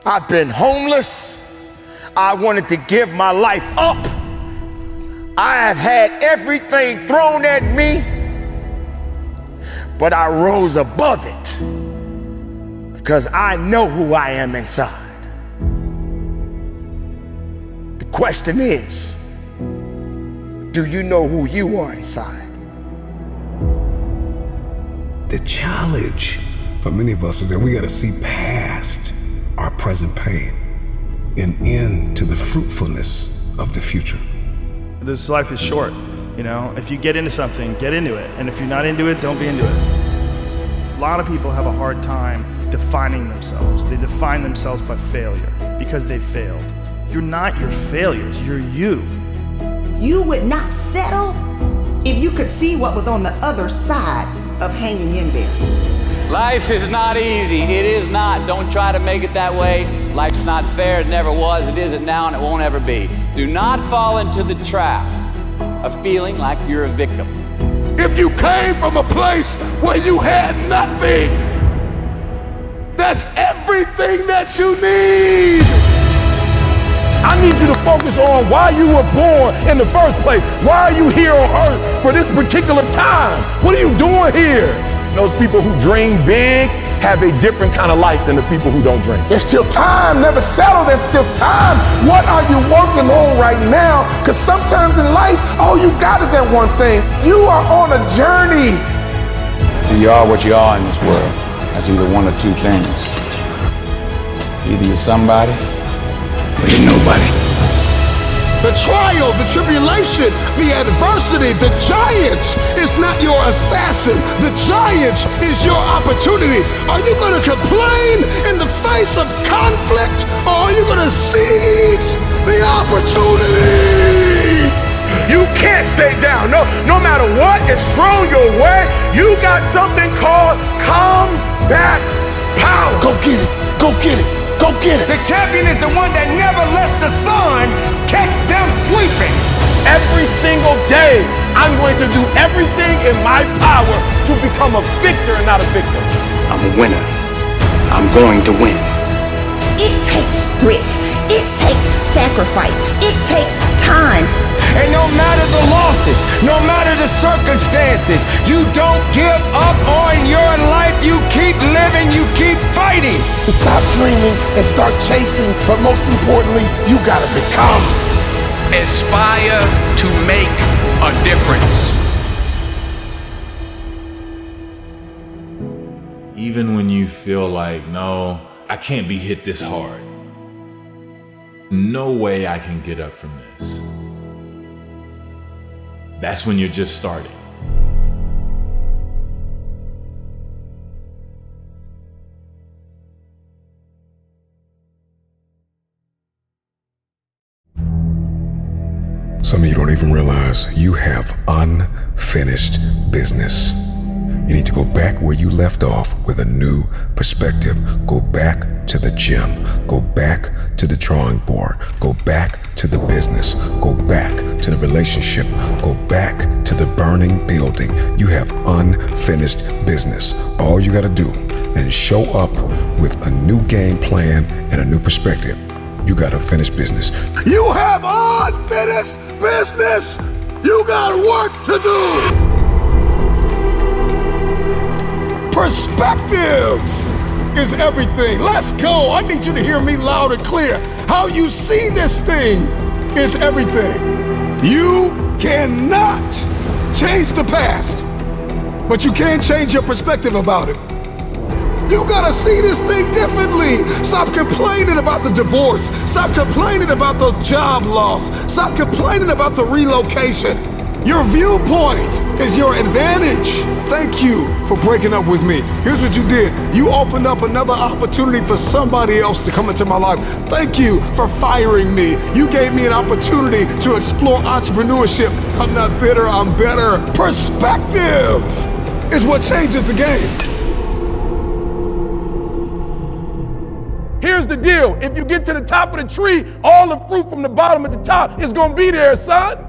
I've been homeless. I wanted to give my life up. I have had everything thrown at me, but I rose above it because I know who I am inside. The question is, do you know who you are inside? The challenge for many of us is that we got to see past our present pain and into the fruitfulness of the future. This life is short, you know? If you get into something, get into it. And if you're not into it, don't be into it. A lot of people have a hard time defining themselves. They define themselves by failure because they failed. You're not your failures, you're you. You would not settle if you could see what was on the other side of hanging in there. Life is not easy. It is not. Don't try to make it that way. Life's not fair. It never was. It isn't now, and it won't ever be. Do not fall into the trap of feeling like you're a victim. If you came from a place where you had nothing, that's everything that you need. I need you to focus on why you were born in the first place. Why are you here on earth for this particular time? What are you doing here? Those people who dream big have a different kind of life than the people who don't dream. There's still time, never settle, there's still time. What are you working on right now? Because sometimes in life, all you got is that one thing. You are on a journey. So you are what you are in this world. That's either one or two things. Either you're somebody or you're nobody. The trial, the tribulation, the adversity, the giant is not your assassin. The giant is your opportunity. Are you going to complain in the face of conflict, or are you going to seize the opportunity? You can't stay down. No matter what is thrown your way, you got something called combat power. Go get it, go get it, go get it. The champion is the one that never lets the sun catch them sleeping. Every single day, I'm going to do everything in my power to become a victor and not a victim. I'm a winner. I'm going to win. It takes grit. It takes sacrifice. It takes time. And no matter the losses, no matter the circumstances, you don't give up on your life. You keep living, you keep fighting. Stop dreaming and start chasing, but most importantly, you gotta become. Aspire to make a difference. Even when you feel like, no, I can't be hit this hard. No way I can get up from this. That's when you're just starting. Some of you don't even realize you have unfinished business. You need to go back where you left off with a new perspective. Go back to the gym. Go back to the drawing board. Go back to the business. Go back to the relationship. Go back to the burning building. You have unfinished business. All you got to do is show up with a new game plan and a new perspective. You got to finish business. You have unfinished business. You got work to do. Perspective is everything. Let's go. I need you to hear me loud and clear. How you see this thing is everything. You cannot change the past, but you can change your perspective about it. You gotta see this thing differently. Stop complaining about the divorce. Stop complaining about the job loss. Stop complaining about the relocation. Your viewpoint is your advantage. Thank you for breaking up with me. Here's what you did. You opened up another opportunity for somebody else to come into my life. Thank you for firing me. You gave me an opportunity to explore entrepreneurship. I'm not bitter, I'm better. Perspective is what changes the game. Here's the deal. If you get to the top of the tree, all the fruit from the bottom at the top is gonna be there, son.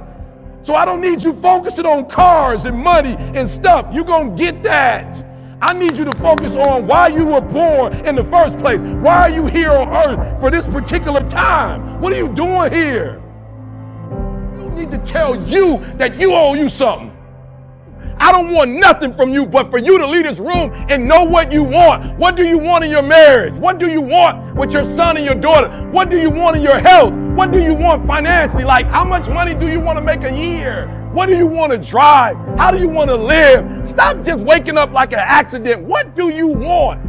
So I don't need you focusing on cars and money and stuff. You're gonna get that. I need you to focus on why you were born in the first place. Why are you here on earth for this particular time? What are you doing here? You need to tell you that you owe you something. I don't want nothing from you but for you to leave this room and know what you want. What do you want in your marriage? What do you want with your son and your daughter? What do you want in your health? What do you want financially? Like, how much money do you want to make a year? What do you want to drive? How do you want to live? Stop just waking up like an accident. What do you want?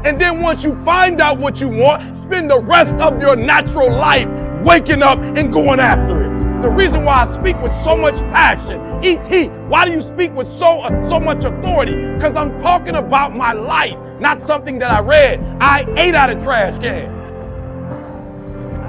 And then once you find out what you want, spend the rest of your natural life waking up and going after it. The reason why I speak with so much passion, E.T., why do you speak with so much authority? Because I'm talking about my life, not something that I read. I ate out of trash cans.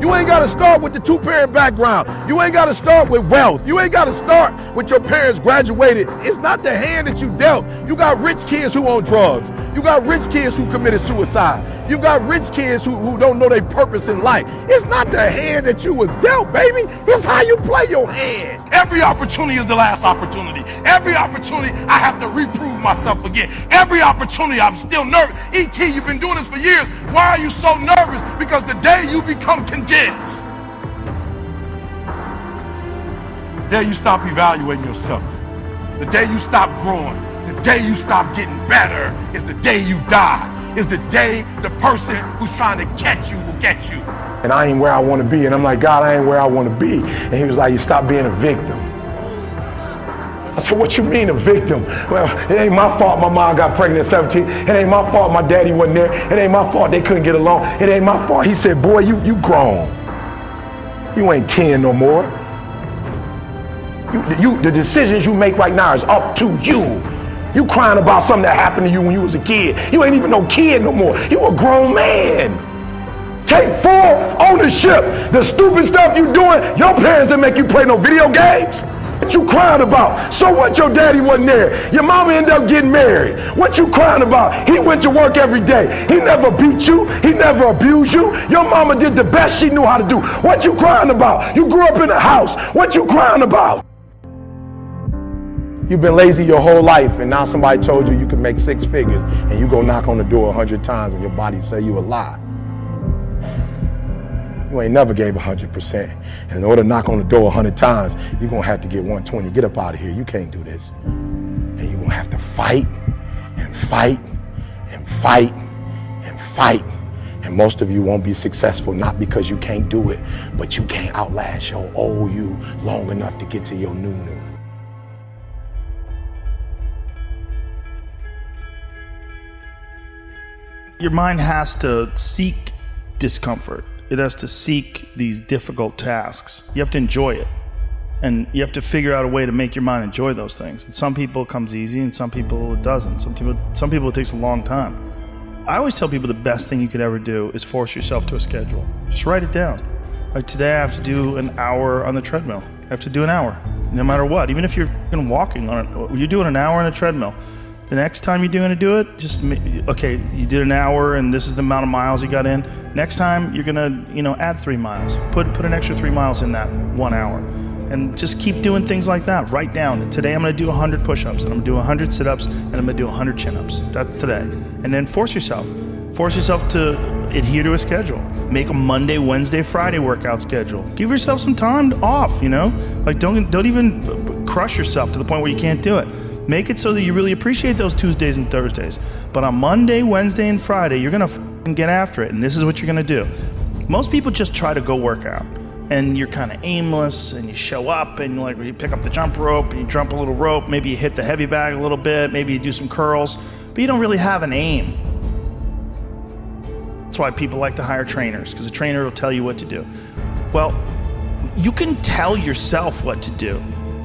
You ain't got to start with the two-parent background. You ain't got to start with wealth. You ain't got to start with your parents graduated. It's not the hand that you dealt. You got rich kids who own drugs. You got rich kids who committed suicide. You got rich kids who don't know their purpose in life. It's not the hand that you was dealt, baby. It's how you play your hand. Every opportunity is the last opportunity. Every opportunity I have to reprove myself again. Every opportunity I'm still nervous. E.T., you've been doing this for years. Why are you so nervous? Because the day you become content, the day you stop evaluating yourself, the day you stop growing, the day you stop getting better is the day you die. Is the day the person who's trying to catch you will get you. And I ain't where I want to be. And I'm like, God, I ain't where I want to be. And he was like, you stop being a victim. I said, what you mean a victim? Well, it ain't my fault my mom got pregnant at 17. It ain't my fault my daddy wasn't there. It ain't my fault they couldn't get along. It ain't my fault. He said, boy, you grown. You ain't 10 no more. The decisions you make right now is up to you. You crying about something that happened to you when you was a kid. You ain't even no kid no more. You a grown man. Take full ownership. The stupid stuff you doing, your parents didn't make you play no video games. What you crying about? So what your daddy wasn't there? Your mama ended up getting married. What you crying about? He went to work every day. He never beat you. He never abused you. Your mama did the best she knew how to do. What you crying about? You grew up in a house. What you crying about? You've been lazy your whole life, and now somebody told you can make 6 figures, and you go knock on the door 100 times, and your body say you a lie. You ain't never gave 100%. And in order to knock on the door 100 times, you're going to have to get 120. Get up out of here. You can't do this. And you're going to have to fight and fight and fight and fight. And most of you won't be successful, not because you can't do it, but you can't outlast your old you long enough to get to your new. Your mind has to seek discomfort. It has to seek these difficult tasks. You have to enjoy it. And you have to figure out a way to make your mind enjoy those things. And some people it comes easy and some people it doesn't. Some people it takes a long time. I always tell people the best thing you could ever do is force yourself to a schedule. Just write it down. Like today I have to do an hour on the treadmill. I have to do an hour, no matter what. Even if you're walking on it, you're doing an hour on a treadmill. The next time you're going to do it, okay, you did an hour and this is the amount of miles you got in. Next time you're going to, add 3 miles. Put an extra 3 miles in that 1 hour. And just keep doing things like that. Write down, today I'm going to do 100 push-ups, and I'm going to do 100 sit-ups, and I'm going to do 100 chin-ups. That's today. And then force yourself. Force yourself to adhere to a schedule. Make a Monday, Wednesday, Friday workout schedule. Give yourself some time off, Like don't even crush yourself to the point where you can't do it. Make it so that you really appreciate those Tuesdays and Thursdays. But on Monday, Wednesday, and Friday, you're gonna get after it, and this is what you're gonna do. Most people just try to go work out, and you're kind of aimless, and you show up, and you pick up the jump rope, and you jump a little rope, maybe you hit the heavy bag a little bit, maybe you do some curls, but you don't really have an aim. That's why people like to hire trainers, because a trainer will tell you what to do. Well, you can tell yourself what to do.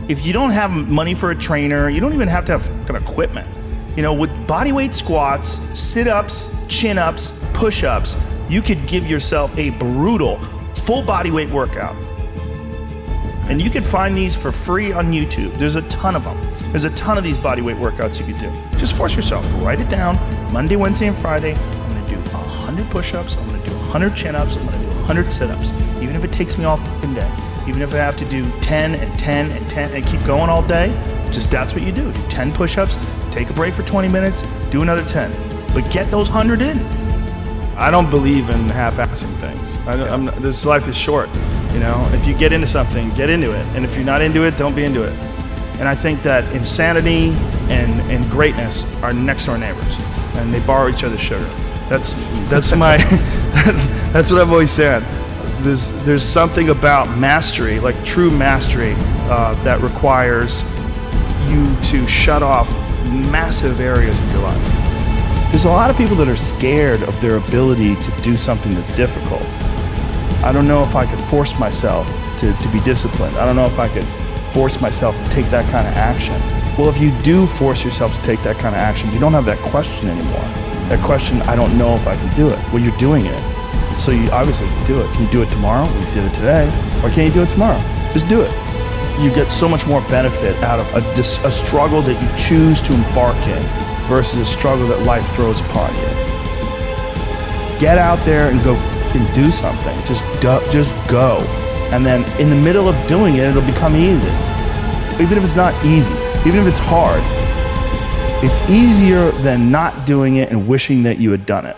If you don't have money for a trainer, you don't even have to have fucking equipment. With bodyweight squats, sit-ups, chin-ups, push-ups, you could give yourself a brutal full bodyweight workout. And you can find these for free on YouTube. There's a ton of them. There's a ton of these bodyweight workouts you could do. Just force yourself. Write it down. Monday, Wednesday, and Friday, I'm gonna do 100 push-ups, I'm gonna do 100 chin-ups, I'm gonna do 100 sit-ups, even if it takes me all fucking day. Even if I have to do 10 and 10 and 10 and keep going all day, just that's what you do. Do 10 push-ups, Take a break for 20 minutes, do another 10, but get those 100 in. I don't believe in half-assing things. This life is short, you know? If you get into something, get into it. And if you're not into it, don't be into it. And I think that insanity and greatness are next door neighbors, and they borrow each other's sugar. That's my, that's what I've always said. There's something about mastery, like true mastery, that requires you to shut off massive areas of your life. There's a lot of people that are scared of their ability to do something that's difficult. I don't know if I could force myself to be disciplined. I don't know if I could force myself to take that kind of action. Well, if you do force yourself to take that kind of action, you don't have that question anymore. That question, I don't know if I can do it. Well, you're doing it. So you obviously can do it. Can you do it tomorrow? We did it today. Or can you do it tomorrow? Just do it. You get so much more benefit out of a struggle that you choose to embark in versus a struggle that life throws upon you. Get out there and go and do something. Just go. And then in the middle of doing it, it'll become easy. Even if it's not easy, even if it's hard, it's easier than not doing it and wishing that you had done it.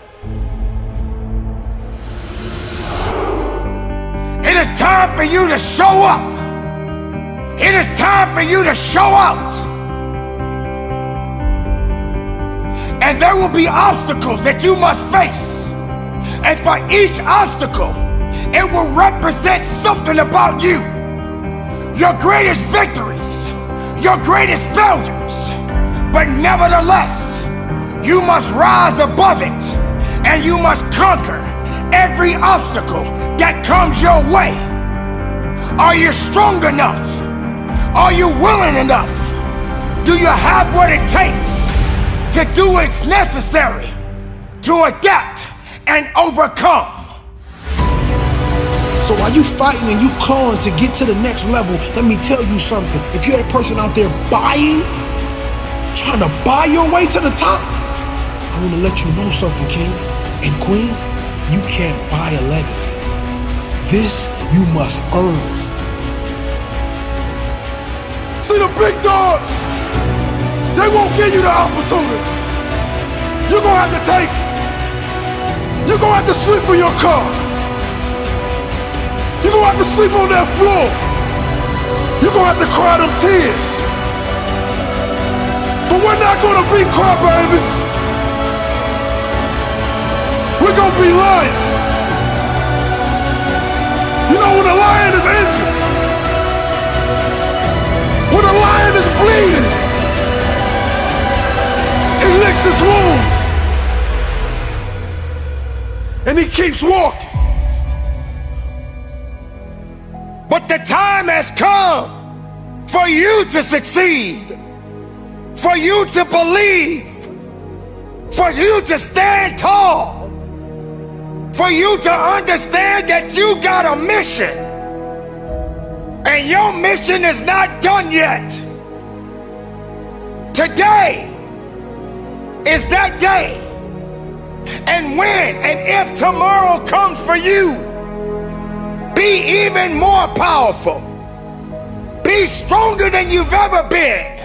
It is time for you to show up. It is time for you to show out. And there will be obstacles that you must face. And for each obstacle, it will represent something about you. Your greatest victories, your greatest failures. But nevertheless, you must rise above it and you must conquer every obstacle that comes your way. Are you strong enough? Are you willing enough? Do you have what it takes to do what's necessary to adapt and overcome? So while you fighting and you clawing to get to the next level, let me tell you something. If you're that person out there trying to buy your way to the top, I want to let you know something, king and queen. You can't buy a legacy. This you must earn. See the big dogs, they won't give you the opportunity. You're gonna have to take it. You're gonna have to sleep in your car. You're gonna have to sleep on that floor. You're gonna have to cry them tears. But we're not gonna be crybabies. We're gonna be lions. You know when a lion is injured, when a lion is bleeding, he licks his wounds and he keeps walking. But the time has come for you to succeed, for you to believe, for you to stand tall, for you to understand that you got a mission. And your mission is not done yet. Today is that day. And when and if tomorrow comes for you, be even more powerful. Be stronger than you've ever been.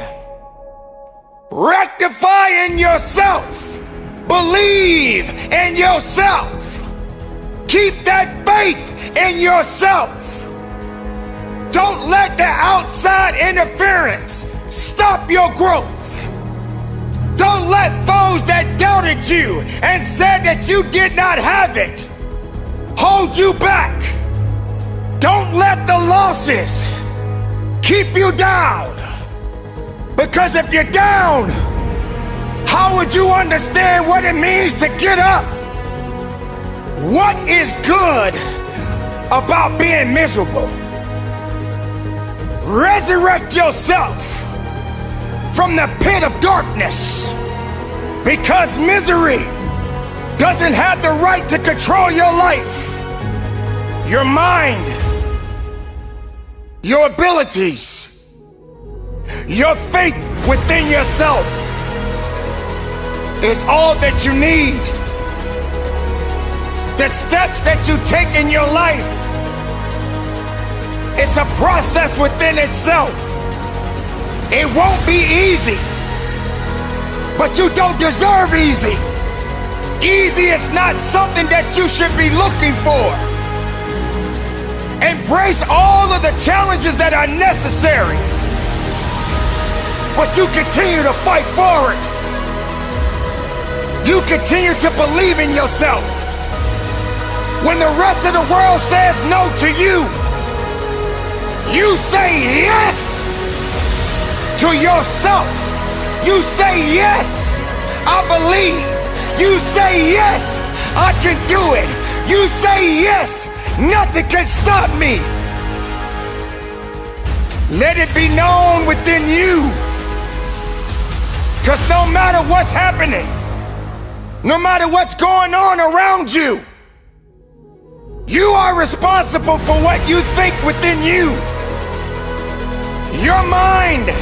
Rectify in yourself. Believe in yourself. Keep that faith in yourself. Don't let the outside interference stop your growth. Don't let those that doubted you and said that you did not have it hold you back. Don't let the losses keep you down. Because if you're down, how would you understand what it means to get up? What is good about being miserable? Resurrect yourself from the pit of darkness, because misery doesn't have the right to control your life, your mind, your abilities, your faith within yourself is all that you need. The steps that you take in your life, it's a process within itself. It won't be easy. But you don't deserve easy. Easy is not something that you should be looking for. Embrace all of the challenges that are necessary. But you continue to fight forward. You continue to believe in yourself. When the rest of the world says no to you, you say yes to yourself. You say yes, I believe. You say yes, I can do it. You say yes, nothing can stop me. Let it be known within you. Because no matter what's happening, no matter what's going on around you, you are responsible for what you think within you. Your mind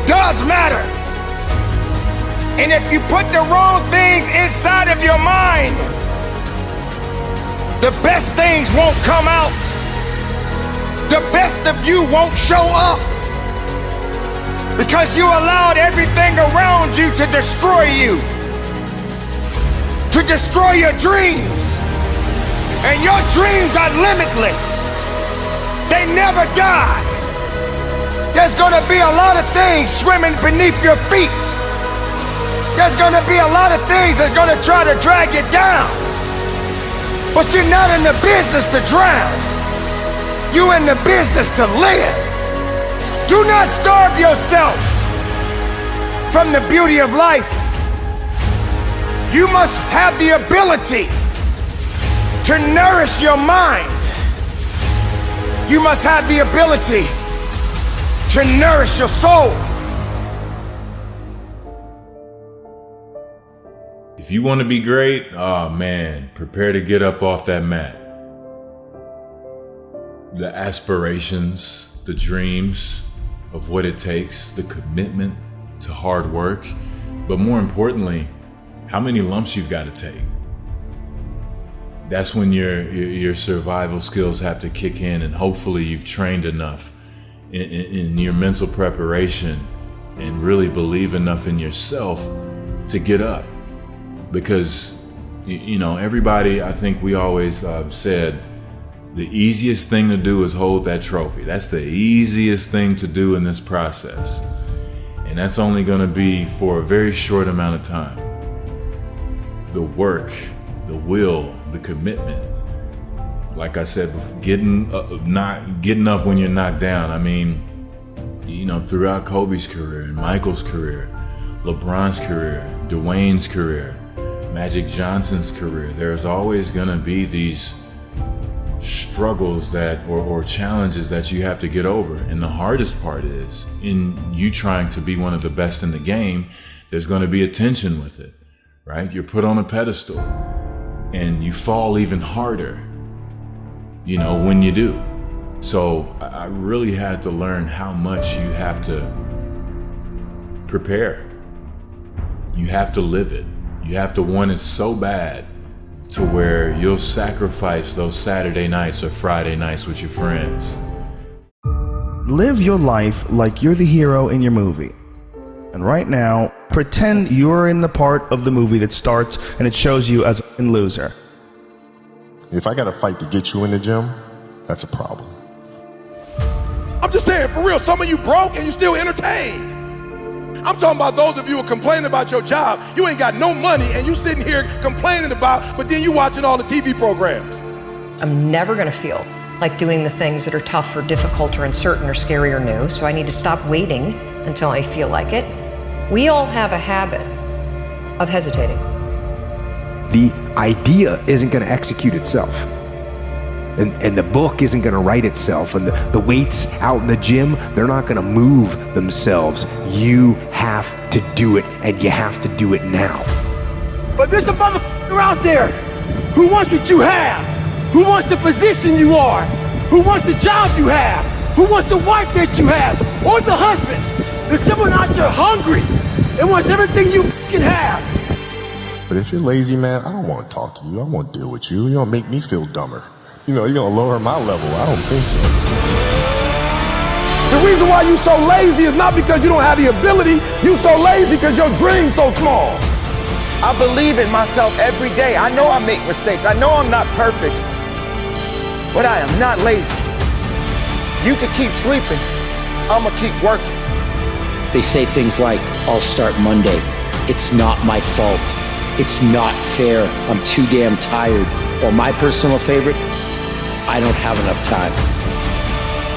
does matter. And if you put the wrong things inside of your mind, the best things won't come out. The best of you won't show up. Because you allowed everything around you to destroy you. To destroy your dreams. And your dreams are limitless. They never die. There's gonna be a lot of things swimming beneath your feet. There's gonna be a lot of things that's gonna try to drag you down. But you're not in the business to drown. You're in the business to live. Do not starve yourself from the beauty of life. You must have the ability to nourish your mind. You must have the ability to nourish your soul. If you want to be great, oh man, prepare to get up off that mat. The aspirations, the dreams of what it takes, the commitment to hard work, but more importantly, how many lumps you've got to take. That's when your survival skills have to kick in, and hopefully you've trained enough in your mental preparation and really believe enough in yourself to get up. Because, you know, everybody, I think we always said, the easiest thing to do is hold that trophy. That's the easiest thing to do in this process. And that's only going to be for a very short amount of time. The work, the will, the commitment. Like I said, getting up when you're knocked down. I mean, you know, throughout Kobe's career and Michael's career, LeBron's career, Dwayne's career, Magic Johnson's career, there's always going to be these struggles that or challenges that you have to get over. And the hardest part is, in you trying to be one of the best in the game, there's going to be a tension with it, right? You're put on a pedestal and you fall even harder, you know, when you do. So I really had to learn how much you have to prepare. You have to live it. You have to want it so bad to where you'll sacrifice those Saturday nights or Friday nights with your friends. Live your life like you're the hero in your movie. And right now, pretend you're in the part of the movie that starts and it shows you as a loser. If I gotta fight to get you in the gym, that's a problem. I'm just saying, for real, some of you broke and you still entertained. I'm talking about those of you who are complaining about your job. You ain't got no money and you sitting here complaining about, but then you watching all the TV programs. I'm never gonna feel like doing the things that are tough or difficult or uncertain or scary or new, so I need to stop waiting until I feel like it. We all have a habit of hesitating. The idea isn't gonna execute itself. And the book isn't gonna write itself, and the weights out in the gym, they're not gonna move themselves. You have to do it, and you have to do it now. But there's a motherfucker out there who wants what you have, who wants the position you are, who wants the job you have, who wants the wife that you have, or the husband. There's someone out there hungry and wants everything you can have. But if you're lazy, man, I don't want to talk to you. I won't deal with you. You're gonna make me feel dumber. You know, you're gonna lower my level. I don't think so. The reason why you so lazy is not because you don't have the ability. You so lazy because your dream's so small. I believe in myself every day. I know I make mistakes. I know I'm not perfect, but I am not lazy. You can keep sleeping. I'm gonna keep working. They say things like, I'll start Monday. It's not my fault. It's not fair. I'm too damn tired. Or my personal favorite, I don't have enough time.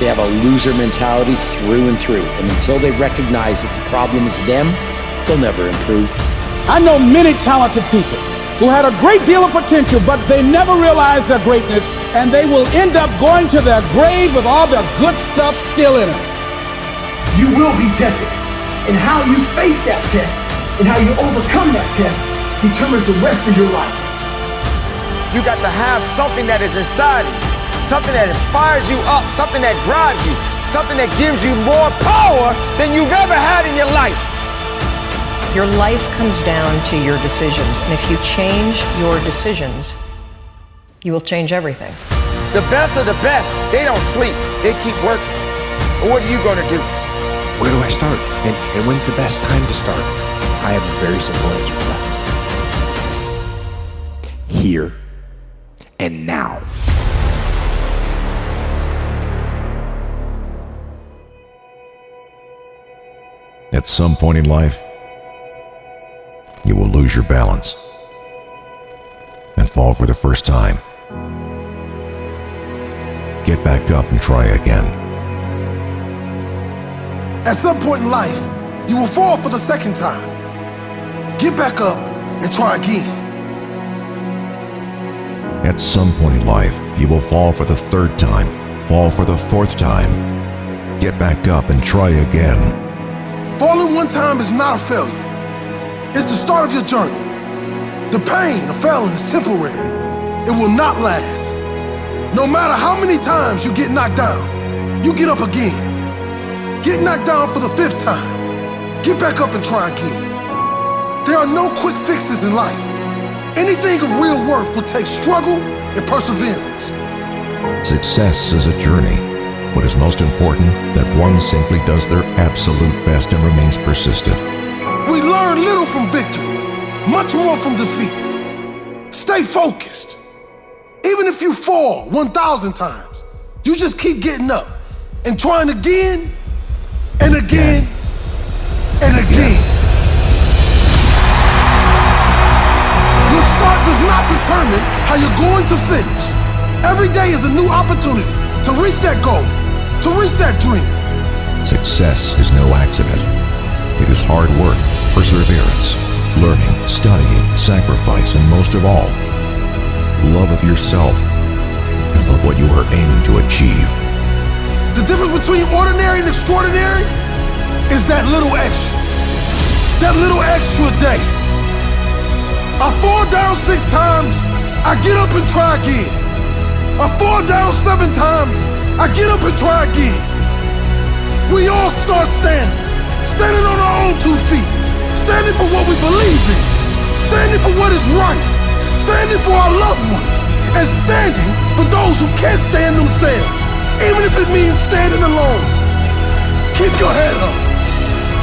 They have a loser mentality through and through. And until they recognize that the problem is them, they'll never improve. I know many talented people who had a great deal of potential, but they never realized their greatness, and they will end up going to their grave with all their good stuff still in them. You will be tested, and how you face that test and how you overcome that test determines the rest of your life. You got to have something that is inside you, something that fires you up, something that drives you, something that gives you more power than you've ever had in your life. Your life comes down to your decisions, and if you change your decisions, you will change everything. The best of the best, they don't sleep, they keep working. But what are you gonna do? Where do I start? And when's the best time to start? I have a very simple answer for that. Here and now. At some point in life, you will lose your balance and fall for the first time. Get back up and try again. At some point in life, you will fall for the second time. Get back up and try again. At some point in life, you will fall for the third time, fall for the fourth time. Get back up and try again. Falling one time is not a failure. It's the start of your journey. The pain of failing is temporary. It will not last. No matter how many times you get knocked down, you get up again. Get knocked down for the fifth time. Get back up and try again. There are no quick fixes in life. Anything of real worth will take struggle and perseverance. Success is a journey. What is most important, that one simply does their absolute best and remains persistent. We learn little from victory, much more from defeat. Stay focused. Even if you fall 1,000 times, you just keep getting up and trying again and again and again. Your start does not determine how you're going to finish. Every day is a new opportunity to reach that goal, to reach that dream. Success is no accident. It is hard work, perseverance, learning, studying, sacrifice, and most of all, love of yourself and of what you are aiming to achieve. The difference between ordinary and extraordinary is that little extra. That little extra day. I fall down 6 times, I get up and try again. I fall down 7 times, I get up and try again. We all start standing on our own 2 feet, standing for what we believe in, standing for what is right, standing for our loved ones, and standing for those who can't stand themselves, even if it means standing alone. Keep your head up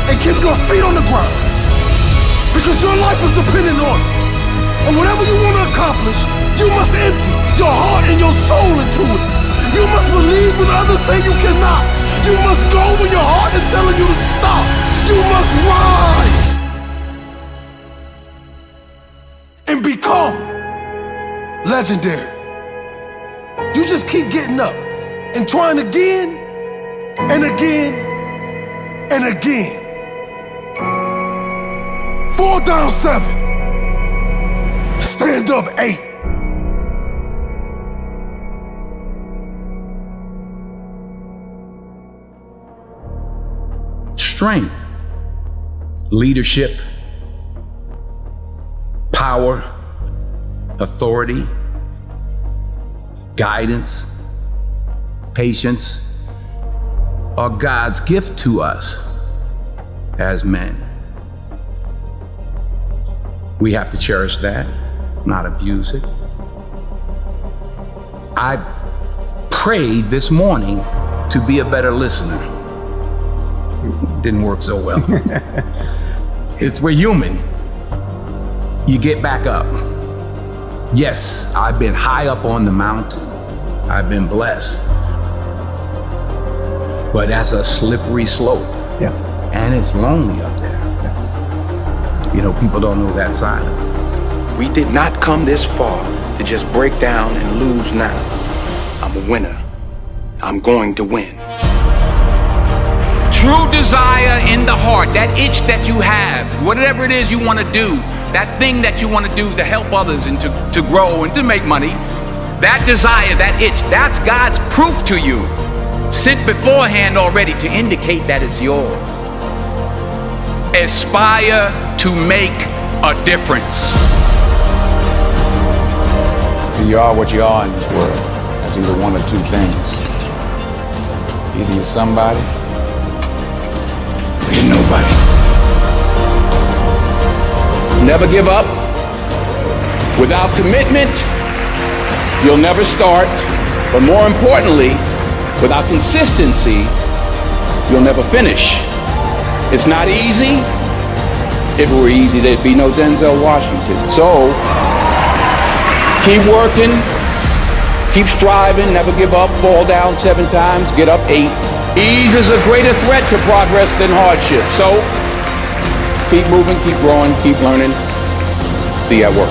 and keep your feet on the ground, because your life is dependent on it. And whatever you want to accomplish, you must empty your heart and your soul into it. You must believe when others say you cannot. You must go when your heart is telling you to stop. You must rise and become legendary. You just keep getting up and trying again and again and again. Fall down 7. Stand up 8. Strength, leadership, power, authority, guidance, patience are God's gift to us as men. We have to cherish that, not abuse it. I prayed this morning to be a better listener. didn't work so well. We're human. You get back up. Yes, I've been high up on the mountain. I've been blessed. But that's a slippery slope. Yeah. And it's lonely up there. Yeah. You know, people don't know that side of it. We did not come this far to just break down and lose now. I'm a winner. I'm going to win. True desire in the heart, that itch that you have, whatever it is you want to do, that thing that you want to do to help others and to grow and to make money, that desire, that itch, that's God's proof to you, sent beforehand already to indicate that it's yours. Aspire to make a difference. So you are what you are in this world. That's either one or two things. Either you're somebody or you're nobody. Never give up. Without commitment, you'll never start. But more importantly, without consistency, you'll never finish. It's not easy. If it were easy, there'd be no Denzel Washington. So, keep working, keep striving, never give up, fall down 7 times, get up 8. Ease is a greater threat to progress than hardship. So, keep moving, keep growing, keep learning. See you at work.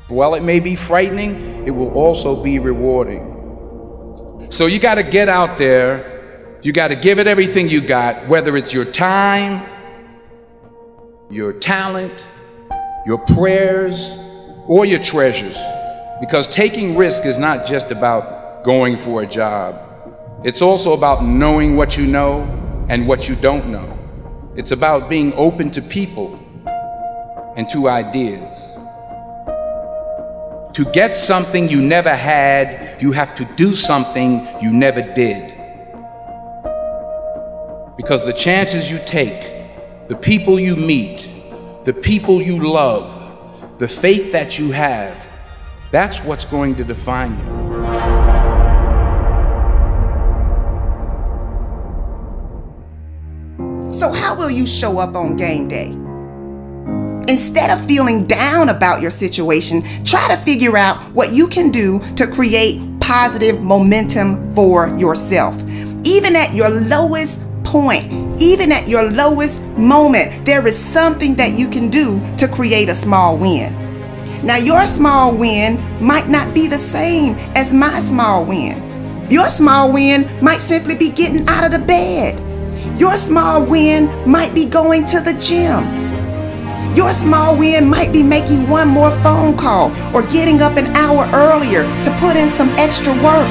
While it may be frightening, it will also be rewarding. So you got to get out there. You got to give it everything you got, whether it's your time, your talent, your prayers, or your treasures. Because taking risk is not just about going for a job. It's also about knowing what you know and what you don't know. It's about being open to people and to ideas. To get something you never had, you have to do something you never did. Because the chances you take, the people you meet, the people you love, the faith that you have, that's what's going to define you. So how will you show up on game day? Instead of feeling down about your situation, try to figure out what you can do to create positive momentum for yourself. Even at your lowest point, even at your lowest moment, there is something that you can do to create a small win. Now, your small win might not be the same as my small win. Your small win might simply be getting out of the bed. Your small win might be going to the gym. Your small win might be making one more phone call or getting up an hour earlier to put in some extra work.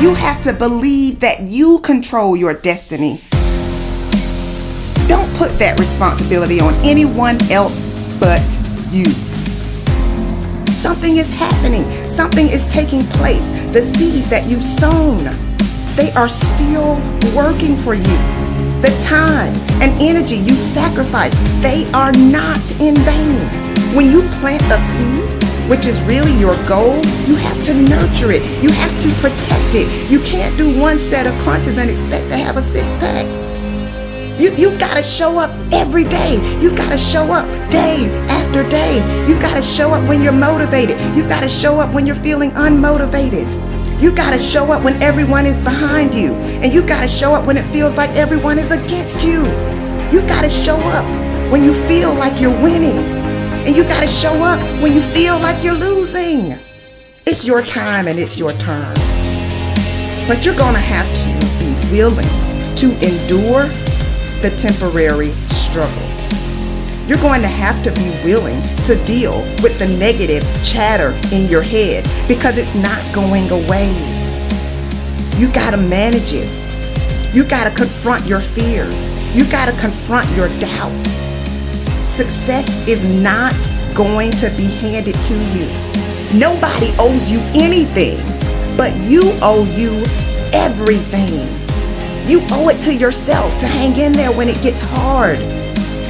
You have to believe that you control your destiny. Don't put that responsibility on anyone else but you. Something is happening. Something is taking place. The seeds that you've sown, they are still working for you. The time and energy you sacrifice, they are not in vain. When you plant a seed, which is really your goal, you have to nurture it. You have to protect it. You can't do one set of crunches and expect to have a 6-pack. You've got to show up every day. You've got to show up day after day. You've got to show up when you're motivated. You've got to show up when you're feeling unmotivated. You gotta show up when everyone is behind you. And you gotta show up when it feels like everyone is against you. You gotta show up when you feel like you're winning. And you gotta show up when you feel like you're losing. It's your time and it's your turn. But you're gonna have to be willing to endure the temporary struggle. You're going to have to be willing to deal with the negative chatter in your head because it's not going away. You gotta manage it. You gotta confront your fears. You gotta confront your doubts. Success is not going to be handed to you. Nobody owes you anything, but you owe you everything. You owe it to yourself to hang in there when it gets hard.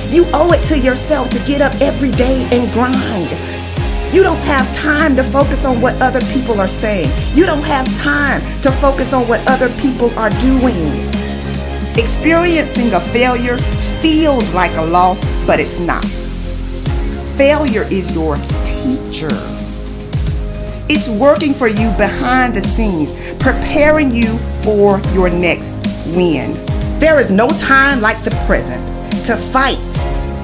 You owe it to yourself to get up every day and grind. You don't have time to focus on what other people are saying. You don't have time to focus on what other people are doing. Experiencing a failure feels like a loss, but it's not. Failure is your teacher. It's working for you behind the scenes, preparing you for your next win. There is no time like the present to fight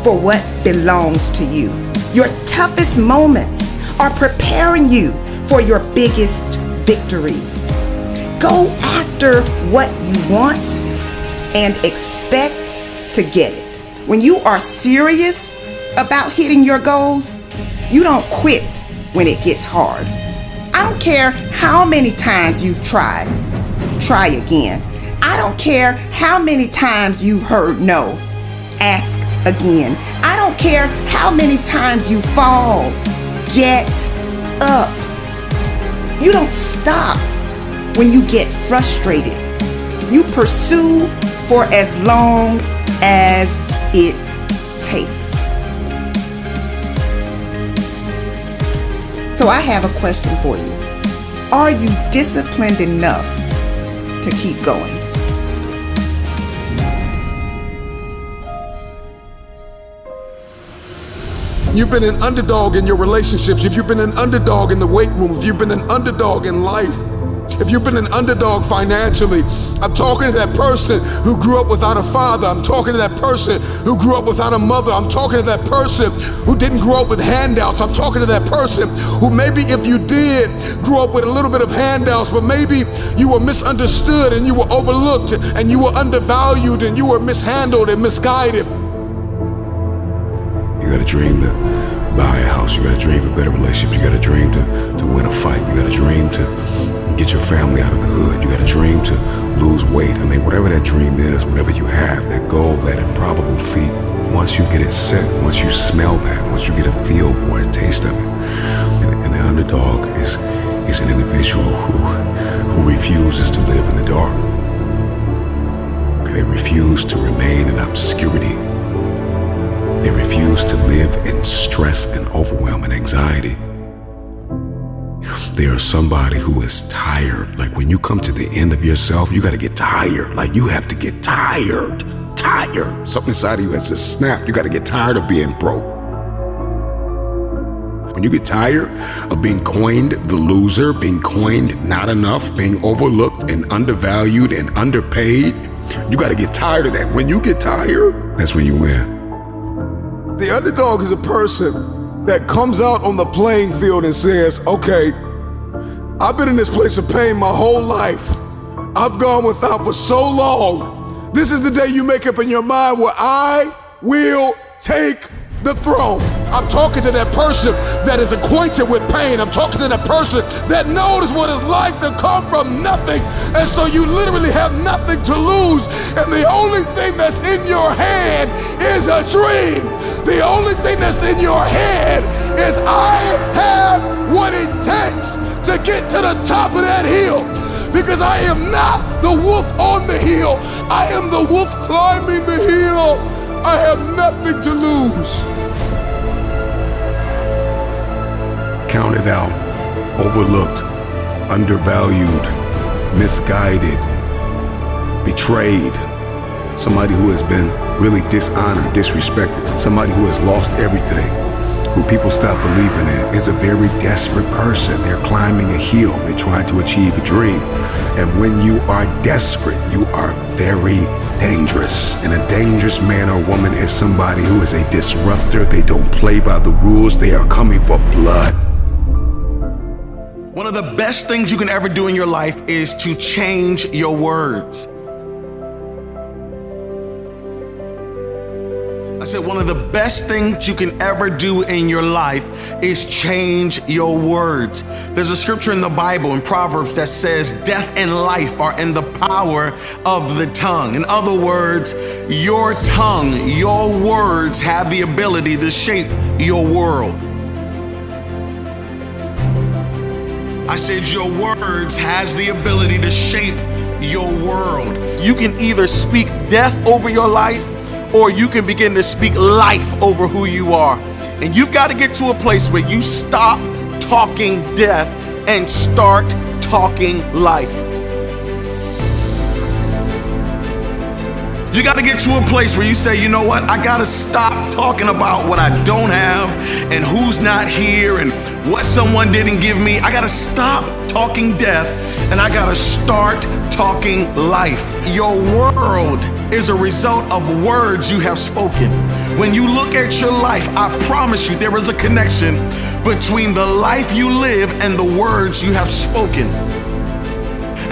for what belongs to you. Your toughest moments are preparing you for your biggest victories. Go after what you want and expect to get it. When you are serious about hitting your goals, you don't quit when it gets hard. I don't care how many times you've tried, try again. I don't care how many times you've heard no, ask again. I don't care how many times you fall, get up. You don't stop when you get frustrated. You pursue for as long as it takes. So I have a question for you. Are you disciplined enough to keep going? You've been an underdog in your relationships. If you've been an underdog in the weight room, if you've been an underdog in life, if you've been an underdog financially, I'm talking to that person who grew up without a father. I'm talking to that person who grew up without a mother. I'm talking to that person who didn't grow up with handouts. I'm talking to that person who maybe if you did grow up with a little bit of handouts, but maybe you were misunderstood and you were overlooked and you were undervalued and you were mishandled and misguided. You got a dream to buy a house. You got a dream for better relationships. You got a dream to win a fight. You got a dream to get your family out of the hood. You got a dream to lose weight. I mean, whatever that dream is, whatever you have, that goal, that improbable feat, once you get it set, once you smell that, once you get a feel for it, a taste of it. And the underdog is an individual who refuses to live in the dark. They refuse to remain in obscurity. They refuse to live in stress and overwhelm and anxiety. They are somebody who is tired. Like when you come to the end of yourself, you gotta get tired. Like you have to get tired. Tired. Something inside of you has to snap. You gotta get tired of being broke. When you get tired of being coined the loser, being coined not enough, being overlooked and undervalued and underpaid, you gotta get tired of that. When you get tired, that's when you win. The underdog is a person that comes out on the playing field and says, okay, I've been in this place of pain my whole life. I've gone without for so long. This is the day you make up in your mind where I will take the throne. I'm talking to that person that is acquainted with pain. I'm talking to that person that knows what it's like to come from nothing. And so you literally have nothing to lose. And the only thing that's in your hand is a dream. The only thing that's in your head is I have what it takes to get to the top of that hill. Because I am not the wolf on the hill. I am the wolf climbing the hill. I have nothing to lose. Counted out, overlooked, undervalued, misguided, betrayed. Somebody who has been really dishonored, disrespected. Somebody who has lost everything, who people stop believing in, is a very desperate person. They're climbing a hill. They're trying to achieve a dream. And when you are desperate, you are very dangerous. And a dangerous man or woman is somebody who is a disruptor. They don't play by the rules. They are coming for blood. One of the best things you can ever do in your life is to change your words. I said one of the best things you can ever do in your life is change your words. There's a scripture in the Bible, in Proverbs, that says death and life are in the power of the tongue. In other words, your tongue, your words have the ability to shape your world. I said your words has the ability to shape your world. You can either speak death over your life, or you can begin to speak life over who you are. And you've got to get to a place where you stop talking death and start talking life. You got to get to a place where you say, you know what? I got to stop talking about what I don't have and who's not here and what someone didn't give me. I got to stop talking death and I got to start talking life. Your world is a result of words you have spoken. When you look at your life, I promise you there is a connection between the life you live and the words you have spoken.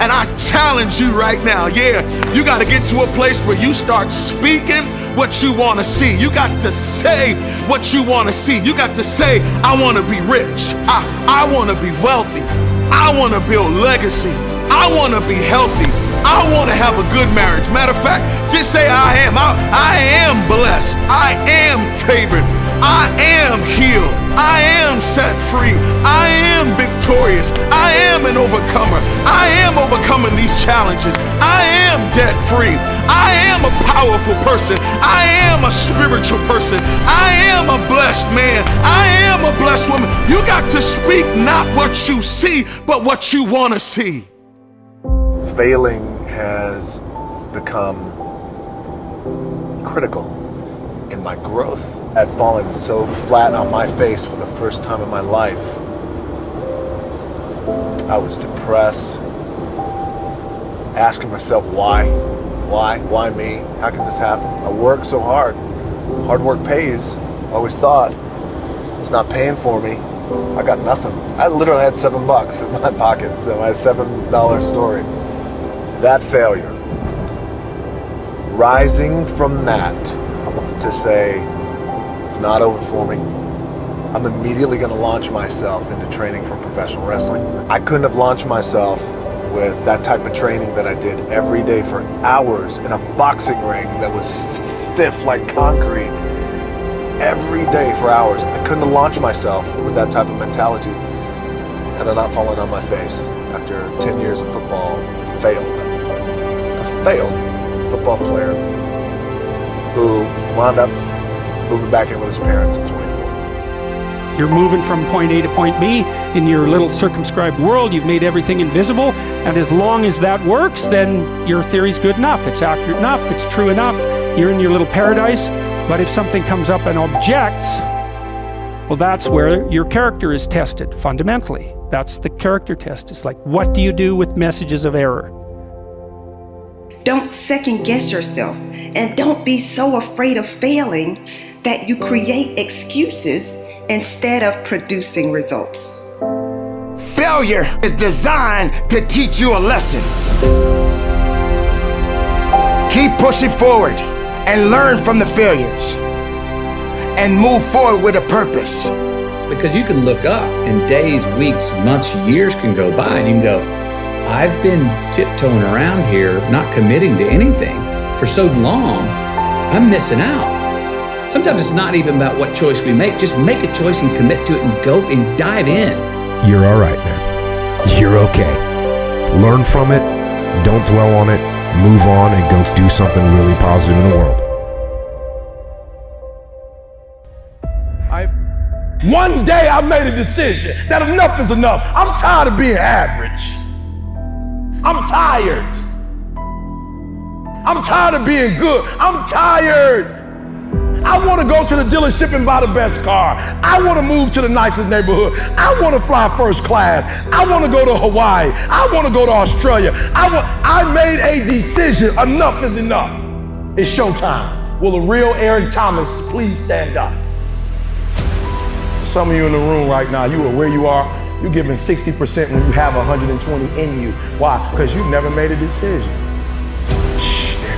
And I challenge you right now, you got to get to a place where you start speaking what you want to see. You got to say what you want to see. You got to say, I want to be rich. I want to be wealthy. I want to build legacy. I want to be healthy. I want to have a good marriage. Matter of fact, just say I am. I am blessed. I am favored. I am healed. I am set free. I am victorious. I am an overcomer. I am overcoming these challenges. I am debt free. I am a powerful person. I am a spiritual person. I am a blessed man. I am a blessed woman. You got to speak not what you see, but what you want to see. Failing has become critical in my growth. I'd fallen so flat on my face for the first time in my life. I was depressed, asking myself why me? How can this happen? I work so hard. Hard work pays. I always thought. It's not paying for me. I got nothing. I literally had $7 in my pocket, so my $7 story. That failure, rising from that to say, it's not over for me. I'm immediately going to launch myself into training for professional wrestling. I couldn't have launched myself with that type of training that I did every day for hours in a boxing ring that was stiff like concrete. Every day for hours. I couldn't have launched myself with that type of mentality had I not fallen on my face after 10 years of football and failed. A failed football player who wound up moving back in with his parents at 24. You're moving from point A to point B in your little circumscribed world. You've made everything invisible, and as long as that works, then your theory's good enough. It's accurate enough. It's true enough. You're in your little paradise. But if something comes up and objects, well, that's where your character is tested fundamentally. That's the character test. It's like, what do you do with messages of error? Don't second guess yourself, and don't be so afraid of failing that you create excuses instead of producing results. Failure is designed to teach you a lesson. Keep pushing forward and learn from the failures and move forward with a purpose. Because you can look up and days, weeks, months, years can go by and you can go, I've been tiptoeing around here, not committing to anything for so long, I'm missing out. Sometimes it's not even about what choice we make. Just make a choice and commit to it and go and dive in. You're all right, man. You're okay. Learn from it, don't dwell on it, move on and go do something really positive in the world. One day I made a decision that enough is enough. I'm tired of being average. I'm tired. I'm tired of being good. I'm tired. I want to go to the dealership and buy the best car. I want to move to the nicest neighborhood. I want to fly first class. I want to go to Hawaii. I want to go to Australia. I made a decision. Enough is enough. It's showtime. Will a real Eric Thomas please stand up? Some of you in the room right now, you are where you are. You're giving 60% when you have 120 in you. Why? Because you've never made a decision.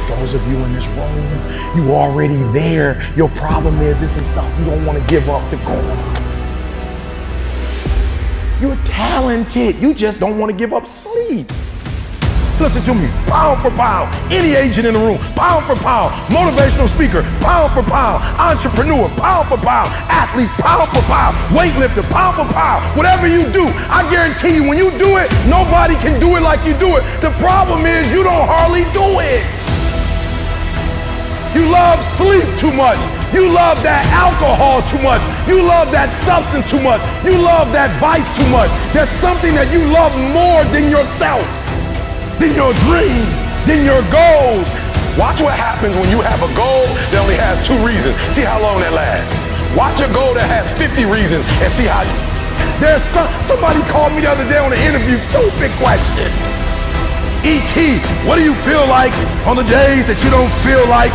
Those of you in this room, you already there. Your problem is this and stuff you don't want to give up to go on. You're talented. You just don't want to give up sleep. Listen to me, pound for pound, any agent in the room, pound for pound, motivational speaker, pound for pound, entrepreneur, pound for pound, athlete, pound for pound, weightlifter, pound for pound, whatever you do, I guarantee you when you do it, nobody can do it like you do it. The problem is you don't hardly do it. You love sleep too much. You love that alcohol too much. You love that substance too much. You love that vice too much. There's something that you love more than yourself, than your dreams, than your goals. Watch what happens when you have a goal that only has 2 reasons. See how long that lasts. Watch a goal that has 50 reasons and see how you... There's somebody called me the other day on an interview, stupid question. E.T., what do you feel like on the days that you don't feel like?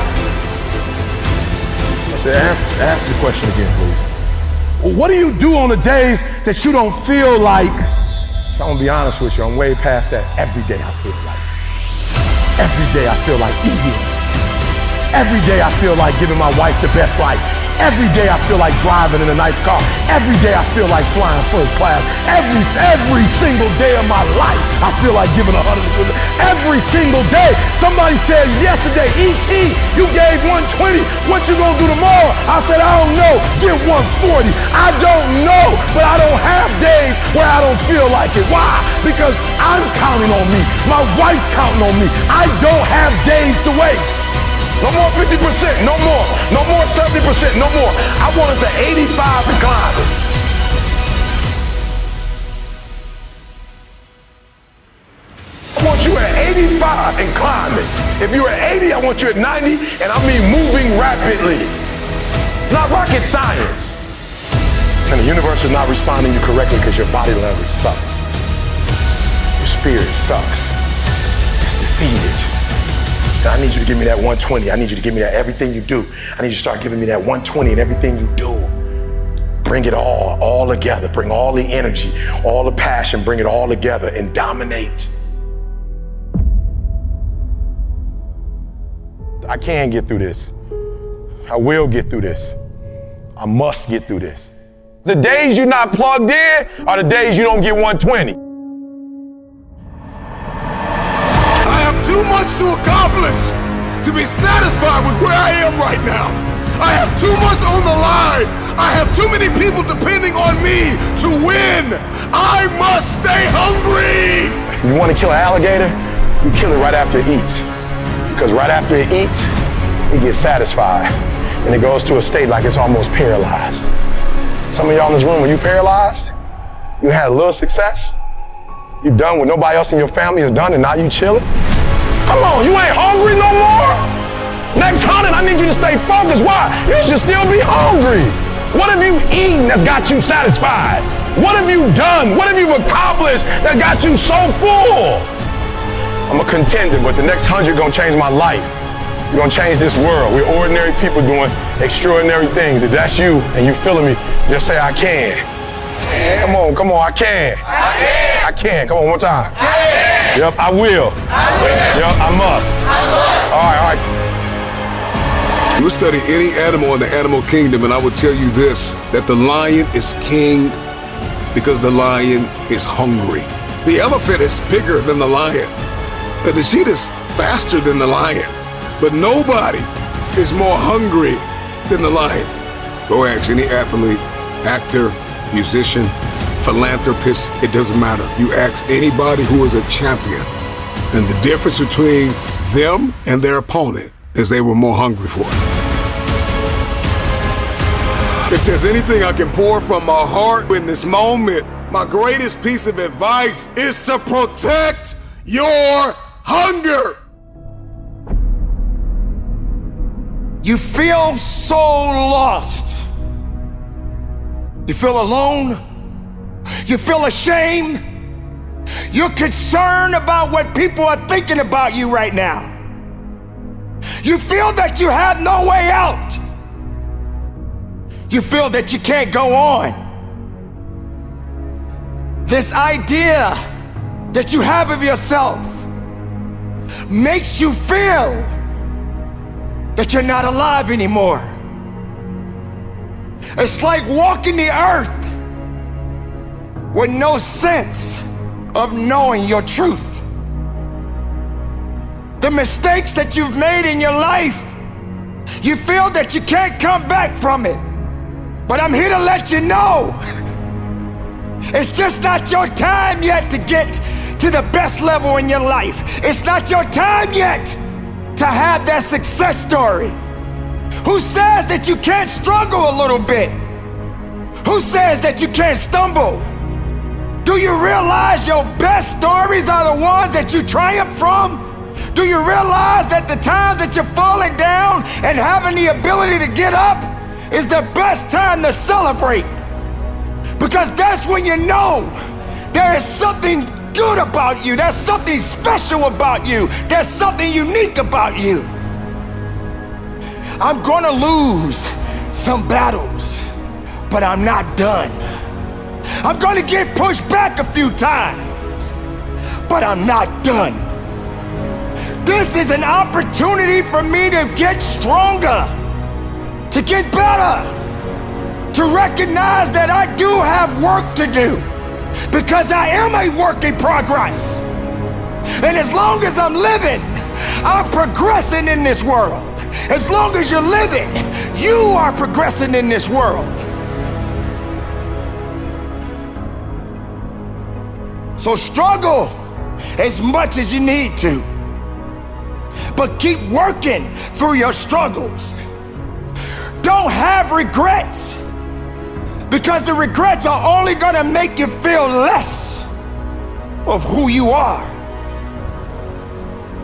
I said, ask the question again, please. Well, what do you do on the days that you don't feel like? So I'm gonna be honest with you, I'm way past that. Every day I feel like. Every day I feel like eating. Every day I feel like giving my wife the best life. Every day I feel like driving in a nice car. Every day I feel like flying first class. Every single day of my life, I feel like giving 100%. Every single day. Somebody said yesterday, E.T., you gave 120. What you gonna do tomorrow? I said, I don't know. Give 140. I don't know, but I don't have days where I don't feel like it. Why? Because I'm counting on me. My wife's counting on me. I don't have days to waste. No more 50%, no more. No more 70%, no more. I want us at 85 and climbing. I want you at 85 and climbing. If you're at 80, I want you at 90, and I mean moving rapidly. It's not rocket science. And the universe is not responding to you correctly because your body language sucks. Your spirit sucks. It's defeated. I need you to give me that 120. I need you to give me that everything you do. I need you to start giving me that 120 in everything you do. Bring it all together. Bring all the energy, all the passion, bring it all together and dominate. I can get through this. I will get through this. I must get through this. The days you're not plugged in are the days you don't get 120. Too much to accomplish to be satisfied with where I am right now. I have too much on the line. I have too many people depending on me to win. I must stay hungry. You want to kill an alligator? You kill it right after it eats. Because right after it eats, it gets satisfied. And it goes to a state like it's almost paralyzed. Some of y'all in this room, are you paralyzed? You had a little success? You done what nobody else in your family has done and now you chilling? Come on, you ain't hungry no more? Next 100, I need you to stay focused. Why? You should still be hungry. What have you eaten that's got you satisfied? What have you done? What have you accomplished that got you so full? I'm a contender, but the next 100 gonna change my life. It's gonna change this world. We're ordinary people doing extraordinary things. If that's you and you feeling me, just say I can. Come on, I can. I can. Come on, one more time. Yep, I will. Yep, I must. All right. You study any animal in the animal kingdom, and I will tell you this, that the lion is king because the lion is hungry. The elephant is bigger than the lion. The cheetah is faster than the lion. But nobody is more hungry than the lion. Go ask any athlete, actor, musician, philanthropist, it doesn't matter. You ask anybody who is a champion, and the difference between them and their opponent is they were more hungry for it. If there's anything I can pour from my heart in this moment, my greatest piece of advice is to protect your hunger. You feel so lost. You feel alone. You feel ashamed. You're concerned about what people are thinking about you right now. You feel that you have no way out. You feel that you can't go on. This idea that you have of yourself makes you feel that you're not alive anymore. It's like walking the earth with no sense of knowing your truth. The mistakes that you've made in your life, you feel that you can't come back from it. But I'm here to let you know, it's just not your time yet to get to the best level in your life. It's not your time yet to have that success story. Who says that you can't struggle a little bit? Who says that you can't stumble? Do you realize your best stories are the ones that you triumph from? Do you realize that the time that you're falling down and having the ability to get up is the best time to celebrate? Because that's when you know there is something good about you, there's something special about you, there's something unique about you. I'm gonna lose some battles, but I'm not done. I'm gonna get pushed back a few times, but I'm not done. This is an opportunity for me to get stronger, to get better, to recognize that I do have work to do, because I am a work in progress. And as long as I'm living, I'm progressing in this world. As long as you're living, you are progressing in this world. So struggle as much as you need to, but keep working through your struggles. Don't have regrets, because the regrets are only gonna make you feel less of who you are.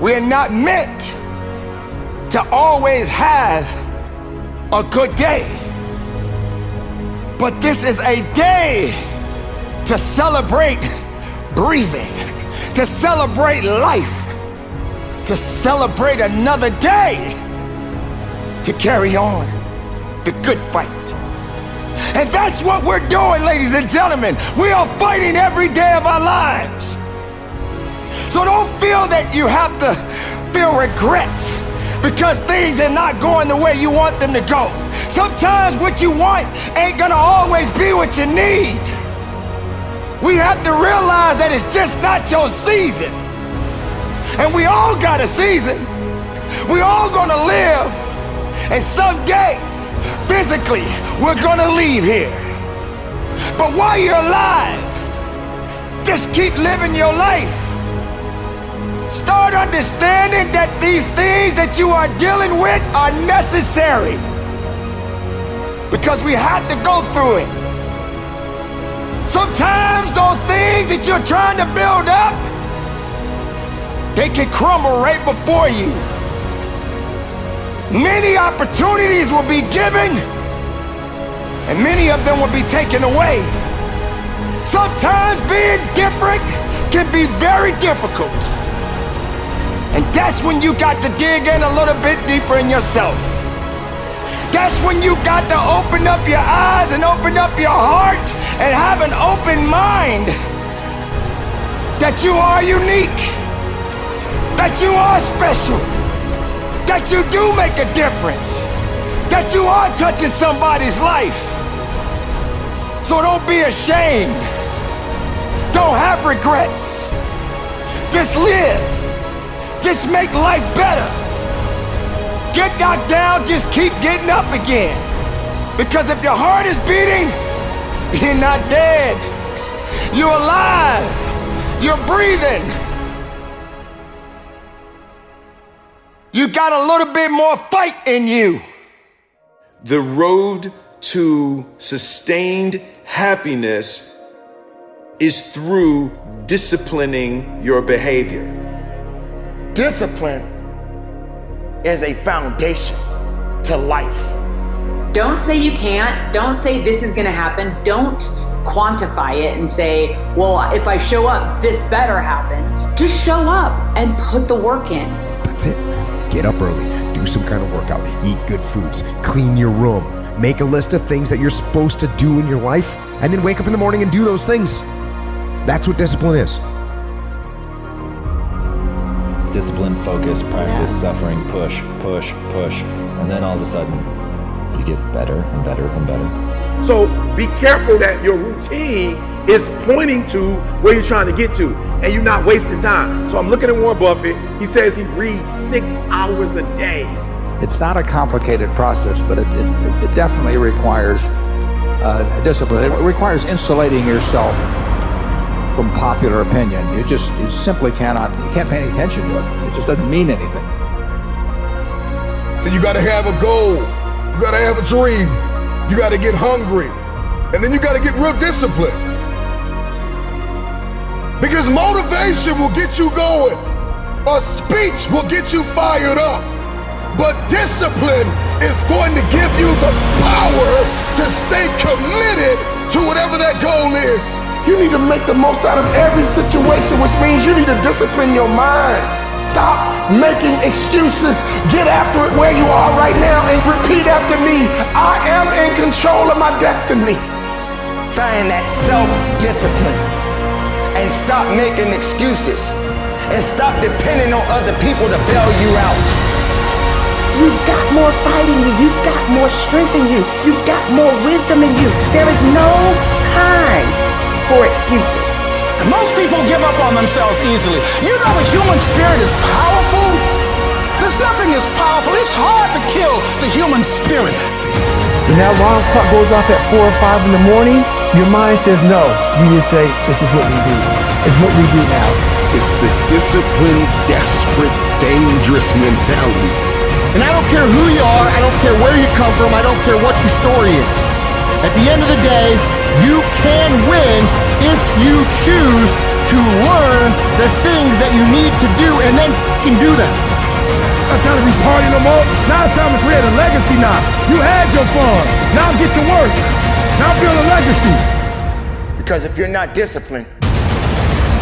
We're not meant to always have a good day, but this is a day to celebrate breathing, to celebrate life, to celebrate another day, to carry on the good fight. And that's what we're doing, ladies and gentlemen. We are fighting every day of our lives. So don't feel that you have to feel regret because things are not going the way you want them to go. Sometimes what you want ain't gonna always be what you need. We have to realize that it's just not your season. And we all got a season. We all gonna live. And someday, physically, we're gonna leave here. But while you're alive, just keep living your life. Start understanding that these things that you are dealing with are necessary. Because we have to go through it. Sometimes those things that you're trying to build up, they can crumble right before you. Many opportunities will be given, and many of them will be taken away. Sometimes being different can be very difficult. And that's when you got to dig in a little bit deeper in yourself. That's when you got to open up your eyes and open up your heart and have an open mind that you are unique, that you are special, that you do make a difference, that you are touching somebody's life. So don't be ashamed. Don't have regrets. Just live. Just make life better. Get knocked down, just keep getting up again. Because if your heart is beating, you're not dead. You're alive. You're breathing. You got a little bit more fight in you. The road to sustained happiness is through disciplining your behavior. Discipline is a foundation to life. Don't say you can't. Don't say this is going to happen. Don't quantify it and say, well, if I show up, this better happen. Just show up and put the work in. That's it, man. Get up early, do some kind of workout, eat good foods, clean your room, make a list of things that you're supposed to do in your life, and then wake up in the morning and do those things. That's what discipline is. Discipline, focus, practice, suffering, push, push, push, and then all of a sudden, you get better and better and better. So be careful that your routine is pointing to where you're trying to get to, and you're not wasting time. So I'm looking at Warren Buffett. He says he reads 6 hours a day. It's not a complicated process, but it definitely requires discipline. It requires insulating yourself from popular opinion. You simply can't pay any attention to it. It just doesn't mean anything. So you gotta have a goal. You gotta have a dream. You gotta get hungry. And then you gotta get real disciplined. Because motivation will get you going. A speech will get you fired up. But discipline is going to give you the power to stay committed to whatever that goal is. You need to make the most out of every situation, which means you need to discipline your mind. Stop making excuses. Get after it where you are right now and repeat after me. I am in control of my destiny. Find that self-discipline and stop making excuses and stop depending on other people to bail you out. You've got more fight in you. You've got more strength in you. You've got more wisdom in you. There is no time for excuses. Most people give up on themselves easily. You know the human spirit is powerful. There's nothing as powerful. It's hard to kill the human spirit. When that alarm clock goes off at 4 or 5 in the morning, your mind says no. You just say, this is what we do. It's what we do now. It's the disciplined, desperate, dangerous mentality. And I don't care who you are, I don't care where you come from, I don't care what your story is. At the end of the day, you can win if you choose to learn the things that you need to do and then you can do them. Not time to be partying no more. Now it's time to create a legacy now. You had your fun. Now get to work. Now build a legacy. Because if you're not disciplined,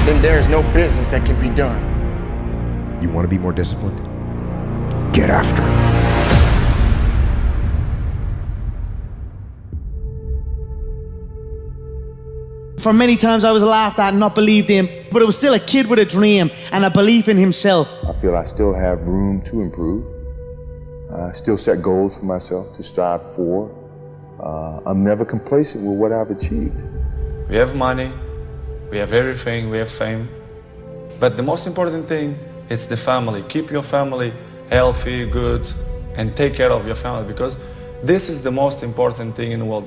then there is no business that can be done. You want to be more disciplined? Get after it. For many times I was laughed at and not believed in, but I was still a kid with a dream and a belief in himself. I feel I still have room to improve. I still set goals for myself to strive for. I'm never complacent with what I've achieved. We have money, we have everything, we have fame. But the most important thing is the family. Keep your family healthy, good, and take care of your family, because this is the most important thing in the world.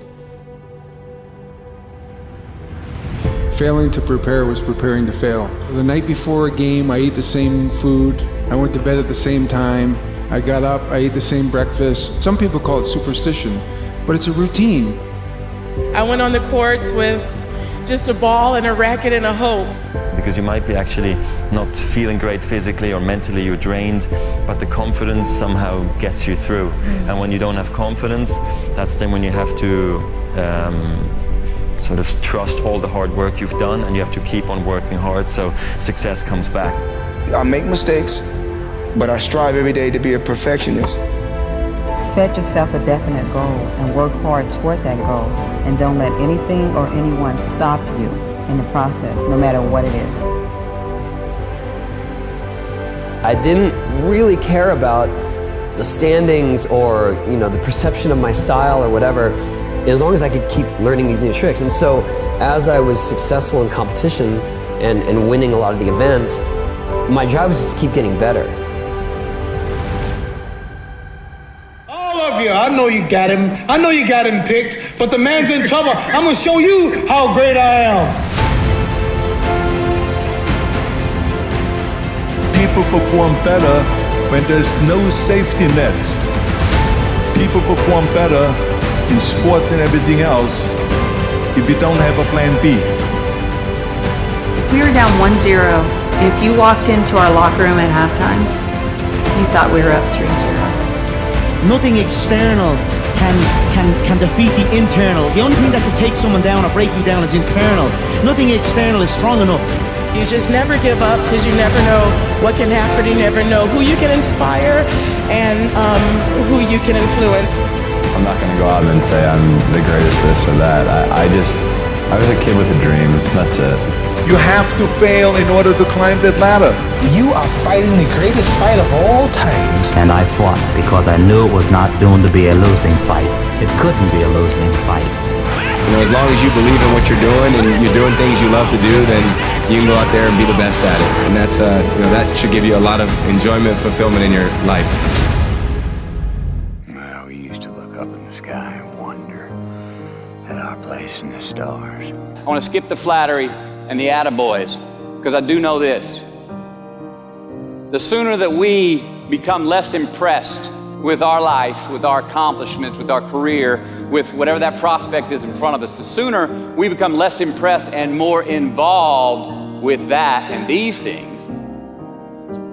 Failing to prepare was preparing to fail. The night before a game, I ate the same food. I went to bed at the same time. I got up, I ate the same breakfast. Some people call it superstition, but it's a routine. I went on the courts with just a ball and a racket and a hope. Because you might be actually not feeling great physically or mentally, you're drained, but the confidence somehow gets you through. And when you don't have confidence, that's then when you have to sort of trust all the hard work you've done, and you have to keep on working hard so success comes back. I make mistakes, but I strive every day to be a perfectionist. Set yourself a definite goal and work hard toward that goal, and don't let anything or anyone stop you in the process, no matter what it is. I didn't really care about the standings or, the perception of my style or whatever, as long as I could keep learning these new tricks. And so as I was successful in competition and winning a lot of the events, my job was just to keep getting better. All of you, I know you got him. I know you got him picked, but the man's in trouble. I'm gonna show you how great I am. People perform better when there's no safety net. People perform better in sports and everything else if you don't have a plan B. We were down 1-0. If you walked into our locker room at halftime, you thought we were up 3-0. Nothing external can defeat the internal. The only thing that can take someone down or break you down is internal. Nothing external is strong enough. You just never give up, because you never know what can happen. You never know who you can inspire and who you can influence. I'm not going to go out and say I'm the greatest this or that. I was a kid with a dream. That's it. You have to fail in order to climb that ladder. You are fighting the greatest fight of all times. And I fought because I knew it was not doomed to be a losing fight. It couldn't be a losing fight. As long as you believe in what you're doing and you're doing things you love to do, then you can go out there and be the best at it. And that's, that should give you a lot of enjoyment, fulfillment in your life. Well, we used to look up in the sky and wonder at our place in the stars. I want to skip the flattery and the attaboys, because I do know this. The sooner that we become less impressed with our life, with our accomplishments, with our career, with whatever that prospect is in front of us, the sooner we become less impressed and more involved with that and these things,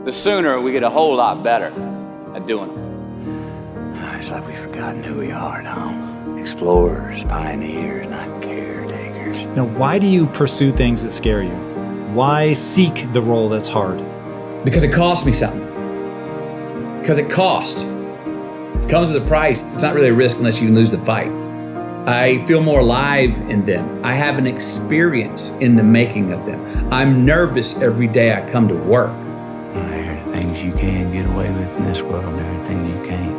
the sooner we get a whole lot better at doing them. It's like we've forgotten who we are now. Explorers, pioneers, not caretakers. Now, why do you pursue things that scare you? Why seek the role that's hard? Because it costs me something. Because it costs. It comes with a price. It's not really a risk unless you lose the fight. I feel more alive in them. I have an experience in the making of them. I'm nervous every day I come to work. There are things you can get away with in this world, and there are things you can't.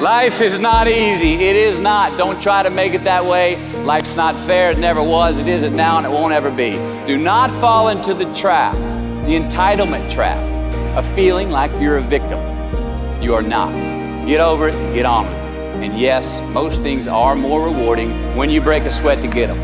Life is not easy. It is not. Don't try to make it that way. Life's not fair. It never was. It isn't now, and it won't ever be. Do not fall into the trap, the entitlement trap, of feeling like you're a victim. You are not. Get over it and get on with it. And yes, most things are more rewarding when you break a sweat to get them.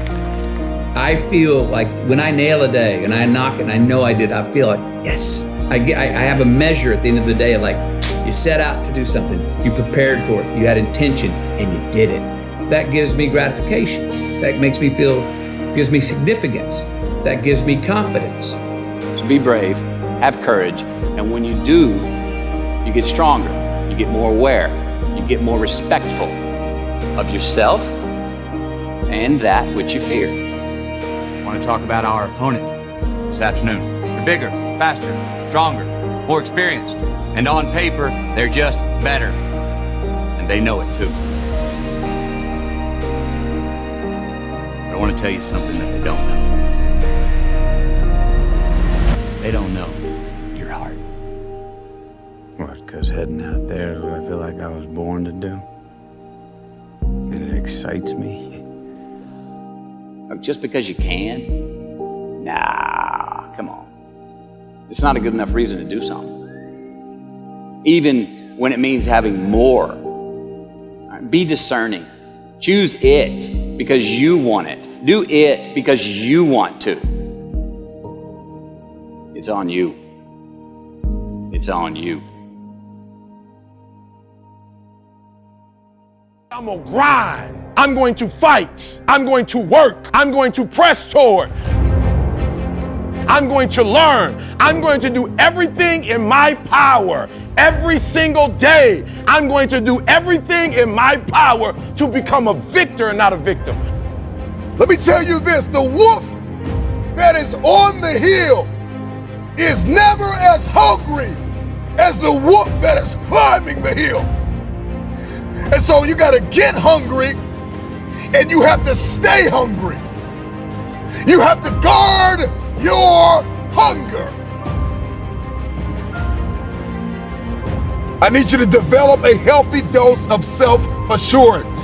I feel like when I nail a day and I knock it and I know I did, I feel like, yes. I have a measure at the end of the day of like, you set out to do something, you prepared for it, you had intention, and you did it. That gives me gratification. That makes me feel, gives me significance. That gives me confidence. So be brave, have courage, and when you do, you get stronger, you get more aware, you get more respectful of yourself and that which you fear. I want to talk about our opponent this afternoon. They're bigger, faster, stronger, more experienced, and on paper, they're just better. And they know it too. But I want to tell you something that they don't know. They don't know your heart. What, because heading out there is what I feel like I was born to do? And it excites me. Just because you can? Nah, come on. It's not a good enough reason to do something. Even when it means having more. Be discerning. Choose it because you want it. Do it because you want to. It's on you. It's on you. I'm gonna grind. I'm going to fight. I'm going to work. I'm going to press toward. I'm going to learn. I'm going to do everything in my power every single day. I'm going to do everything in my power to become a victor and not a victim. Let me tell you this, the wolf that is on the hill is never as hungry as the wolf that is climbing the hill. And so you gotta get hungry and you have to stay hungry. You have to guard your hunger. I need you to develop a healthy dose of self-assurance.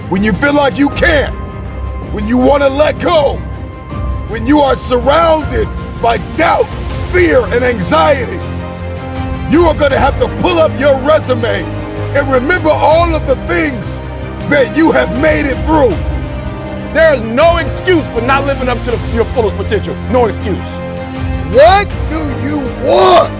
When you feel like you can't, when you want to let go, when you are surrounded by doubt, fear, and anxiety, you are going to have to pull up your resume and remember all of the things that you have made it through. There is no excuse for not living up to your fullest potential. No excuse. What do you want?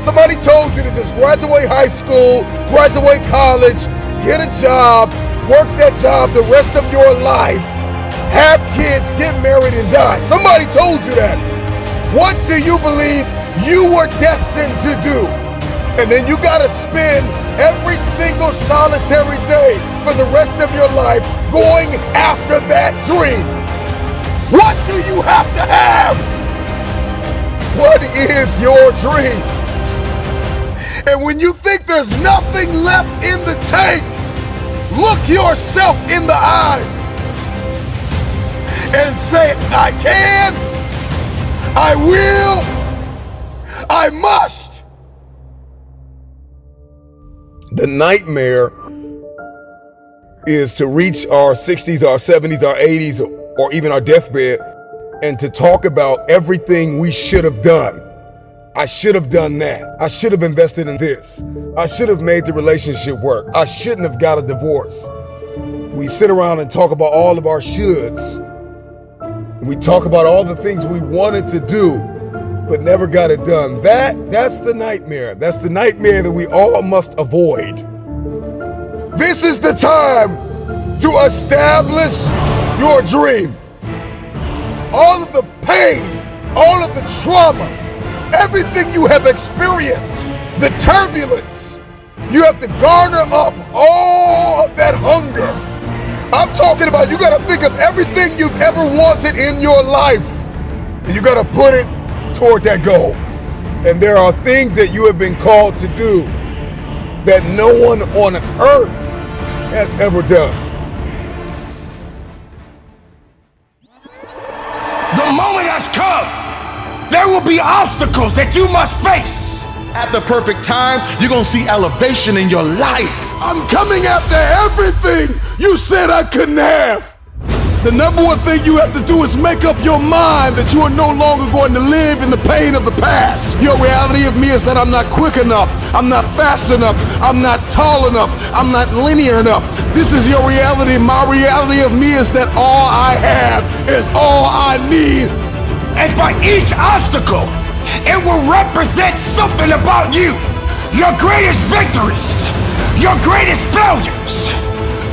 Somebody told you to just graduate high school, graduate college, get a job, work that job the rest of your life, have kids, get married, and die. Somebody told you that. What do you believe you were destined to do? And then you gotta spend every single solitary day for the rest of your life going after that dream. What do you have to have? What is your dream? And when you think there's nothing left in the tank, look yourself in the eyes and say, I can, I will, I must. The nightmare is to reach our 60s, our 70s, our 80s, or even our deathbed, and to talk about everything we should have done. I should have done that. I should have invested in this. I should have made the relationship work. I shouldn't have got a divorce. We sit around and talk about all of our shoulds. We talk about all the things we wanted to do, but never got it done. That's the nightmare. That's the nightmare that we all must avoid. This is the time to establish your dream. All of the pain, all of the trauma, everything you have experienced, the turbulence, you have to garner up all of that hunger. I'm talking about you gotta think of everything you've ever wanted in your life, and you gotta put it toward that goal. And there are things that you have been called to do that no one on earth has ever done. The moment has come. There will be obstacles that you must face. At the perfect time, you're gonna see elevation in your life. I'm coming after everything you said I couldn't have. The number one thing you have to do is make up your mind that you are no longer going to live in the pain of the past. Your reality of me is that I'm not quick enough, I'm not fast enough, I'm not tall enough, I'm not linear enough. This is your reality. My reality of me is that all I have is all I need. And for each obstacle, it will represent something about you. Your greatest victories, your greatest failures.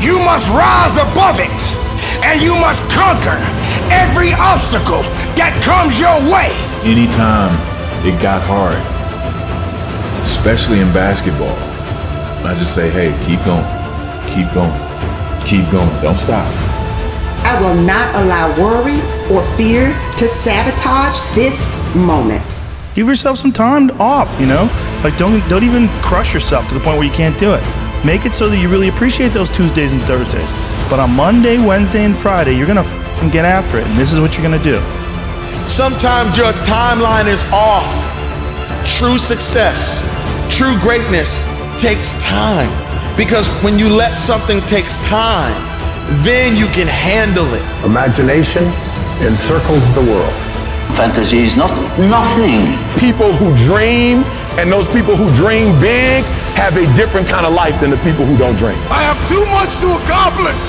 You must rise above it, and you must conquer every obstacle that comes your way. Anytime it got hard, especially in basketball, I just say, hey, keep going, keep going, keep going, don't stop. I will not allow worry or fear to sabotage this moment. Give yourself some time off, you know? Like don't even crush yourself to the point where you can't do it. Make it so that you really appreciate those Tuesdays and Thursdays. But on Monday, Wednesday, and Friday, you're gonna get after it, and this is what you're gonna do. Sometimes your timeline is off. True success, true greatness takes time. Because when you let something takes time, then you can handle it. Imagination encircles the world. Fantasy is not nothing. People who dream and those people who dream big have a different kind of life than the people who don't dream. I have too much to accomplish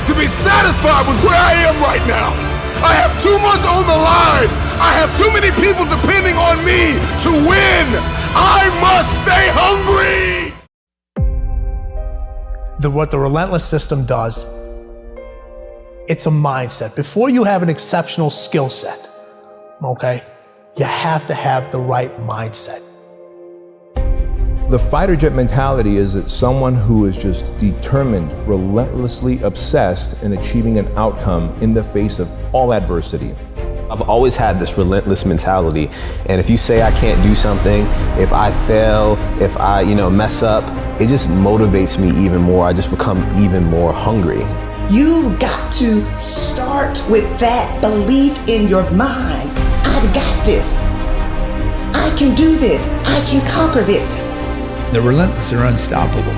to be satisfied with where I am right now. I have too much on the line. I have too many people depending on me to win. I must stay hungry. What the Relentless system does, it's a mindset. Before you have an exceptional skill set, okay, you have to have the right mindset. The fighter jet mentality is that someone who is just determined, relentlessly obsessed in achieving an outcome in the face of all adversity. I've always had this relentless mentality, and if you say I can't do something, if I fail, if I mess up, it just motivates me even more. I just become even more hungry. You've got to start with that belief in your mind. I've got this. I can do this. I can conquer this. The relentless are unstoppable.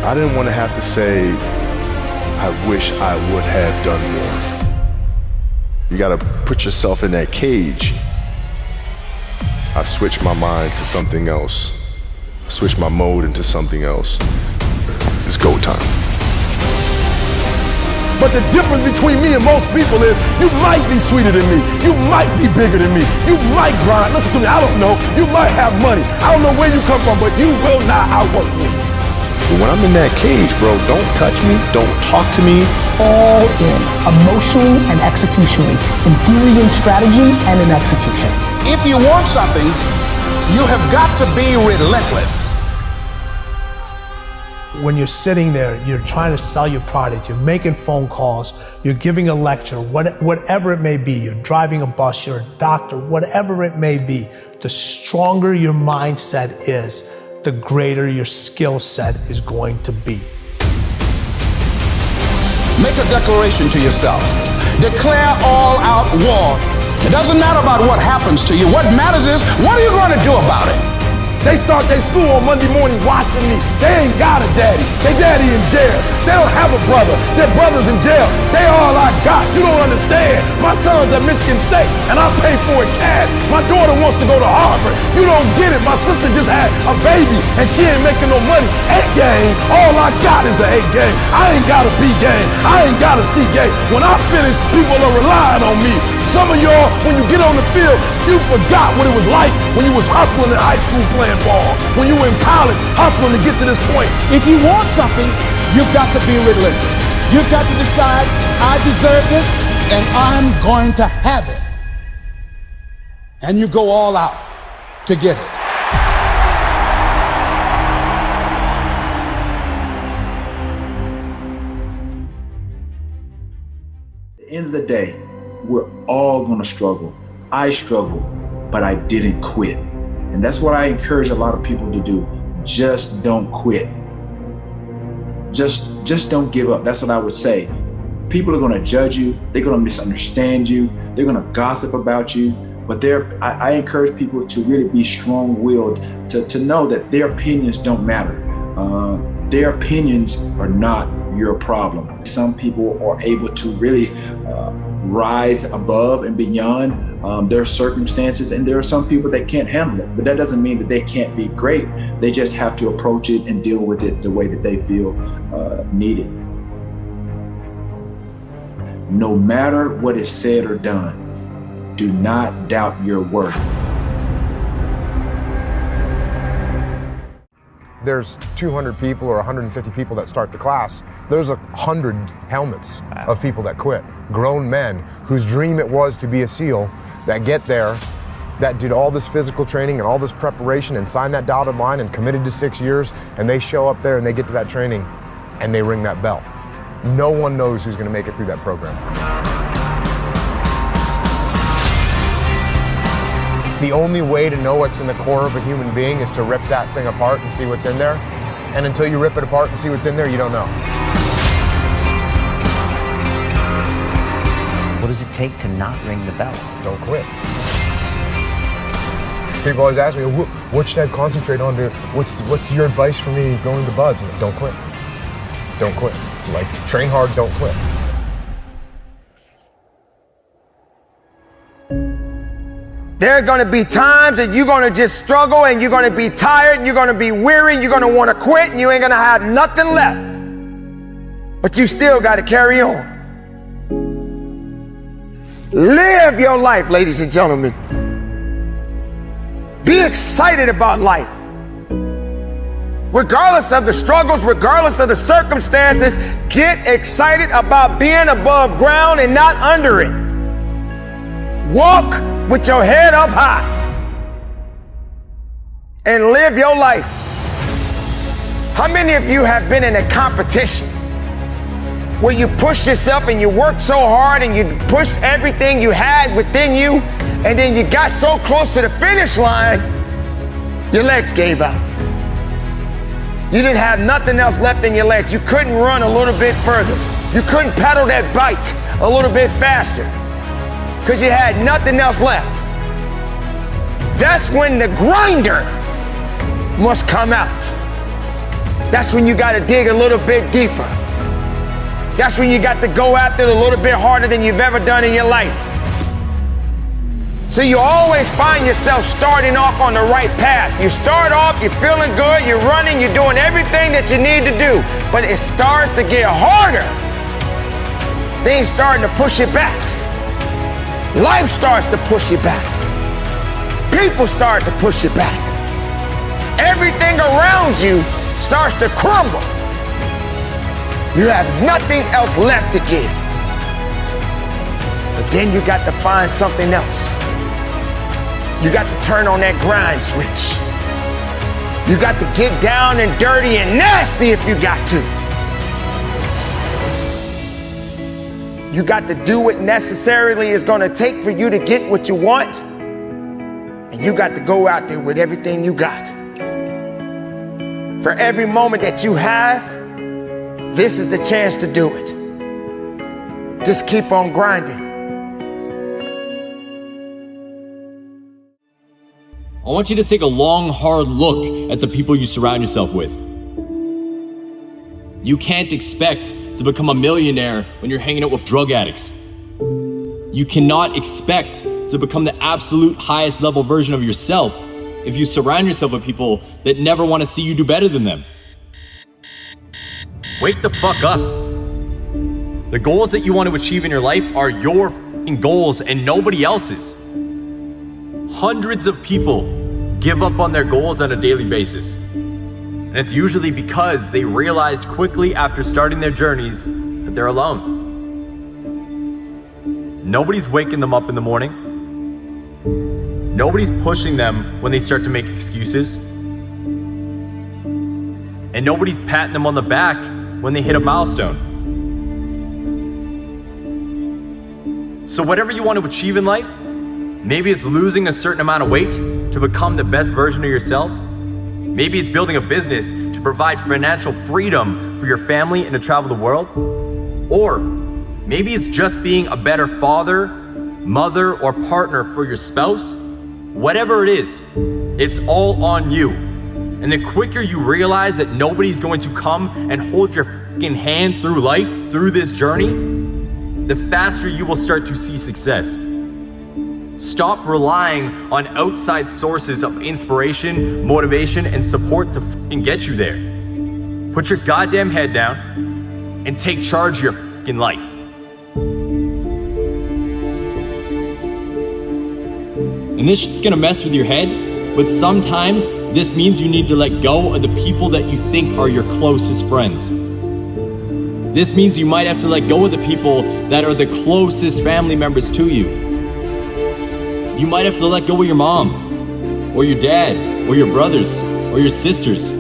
I didn't want to have to say, I wish I would have done more. You got to put yourself in that cage. I switched my mind to something else. I switched my mode into something else. It's go time. But the difference between me and most people is you might be sweeter than me. You might be bigger than me. You might grind. Listen to me, I don't know. You might have money. I don't know where you come from, but you will not outwork me. But when I'm in that cage, bro, don't touch me. Don't talk to me. All in, emotionally and executionally, in theory and strategy and in execution. If you want something, you have got to be relentless. When you're sitting there, you're trying to sell your product, you're making phone calls, you're giving a lecture, whatever it may be, you're driving a bus, you're a doctor, whatever it may be, the stronger your mindset is, the greater your skill set is going to be. Make a declaration to yourself. Declare all-out war. It doesn't matter about what happens to you. What matters is, what are you going to do about it? They start their school on Monday morning watching me. They ain't got a daddy. Their daddy in jail. They don't have a brother. Their brother's in jail. They all I got. You don't understand. My son's at Michigan State, and I pay for it cash. My daughter wants to go to Harvard. You don't get it. My sister just had a baby, and she ain't making no money. A game. All I got is an A game. I ain't got a B game. I ain't got a C game. When I finish, people are relying on me. Some of y'all, when you get on the field, you forgot what it was like when you was hustling in high school playing ball, when you were in college hustling to get to this point. If you want something, you've got to be relentless. You've got to decide, I deserve this, and I'm going to have it. And you go all out to get it. At the end of the day, we're all gonna struggle. I struggled, but I didn't quit. And that's what I encourage a lot of people to do. Just don't quit. Just don't give up. That's what I would say. People are gonna judge you. They're gonna misunderstand you. They're gonna gossip about you. But I encourage people to really be strong-willed, to know that their opinions don't matter. Their opinions are not your problem. Some people are able to really rise above and beyond their circumstances, and there are some people that can't handle it. But that doesn't mean that they can't be great. They just have to approach it and deal with it the way that they feel needed. No matter what is said or done, do not doubt your worth. There's 200 people or 150 people that start the class. There's 100 helmets of people that quit. Grown men whose dream it was to be a SEAL that get there, that did all this physical training and all this preparation and signed that dotted line and committed to 6 years, and they show up there and they get to that training and they ring that bell. No one knows who's gonna make it through that program. The only way to know what's in the core of a human being is to rip that thing apart and see what's in there. And until you rip it apart and see what's in there, you don't know. What does it take to not ring the bell? Don't quit. People always ask me, what should I concentrate on? What's your advice for me going to buds? And don't quit. Don't quit. Like, train hard, don't quit. There are going to be times that you're going to just struggle and you're going to be tired and you're going to be weary and you're going to want to quit and you ain't going to have nothing left. But you still got to carry on. Live your life, ladies and gentlemen. Be excited about life. Regardless of the struggles, regardless of the circumstances, get excited about being above ground and not under it. Walk with your head up high and live your life. How many of you have been in a competition where you pushed yourself and you worked so hard and you pushed everything you had within you, and then you got so close to the finish line, your legs gave out? You didn't have nothing else left in your legs. You couldn't run a little bit further. You couldn't pedal that bike a little bit faster, because you had nothing else left. That's when the grinder must come out. That's when you got to dig a little bit deeper. That's when you got to go after it a little bit harder than you've ever done in your life. So you always find yourself starting off on the right path. You start off, you're feeling good, you're running, you're doing everything that you need to do. But it starts to get harder. Things starting to push you back. Life starts to push you back. People start to push you back. Everything around you starts to crumble. You have nothing else left to give. But then you got to find something else. You got to turn on that grind switch. You got to get down and dirty and nasty if you got to. You got to do what necessarily is going to take for you to get what you want. And you got to go out there with everything you got. For every moment that you have, this is the chance to do it. Just keep on grinding. I want you to take a long, hard look at the people you surround yourself with. You can't expect to become a millionaire when you're hanging out with drug addicts. You cannot expect to become the absolute highest level version of yourself if you surround yourself with people that never want to see you do better than them. Wake the fuck up. The goals that you want to achieve in your life are your goals and nobody else's. Hundreds of people give up on their goals on a daily basis. And it's usually because they realized quickly after starting their journeys that they're alone. Nobody's waking them up in the morning. Nobody's pushing them when they start to make excuses. And nobody's patting them on the back when they hit a milestone. So whatever you want to achieve in life, maybe it's losing a certain amount of weight to become the best version of yourself. Maybe it's building a business to provide financial freedom for your family and to travel the world. Or maybe it's just being a better father, mother, or partner for your spouse. Whatever it is, it's all on you. And the quicker you realize that nobody's going to come and hold your fucking hand through life, through this journey, the faster you will start to see success. Stop relying on outside sources of inspiration, motivation, and support to fucking get you there. Put your goddamn head down and take charge of your fucking life. And this shit's gonna mess with your head, but sometimes this means you need to let go of the people that you think are your closest friends. This means you might have to let go of the people that are the closest family members to you. You might have to let go of your mom, or your dad, or your brothers, or your sisters,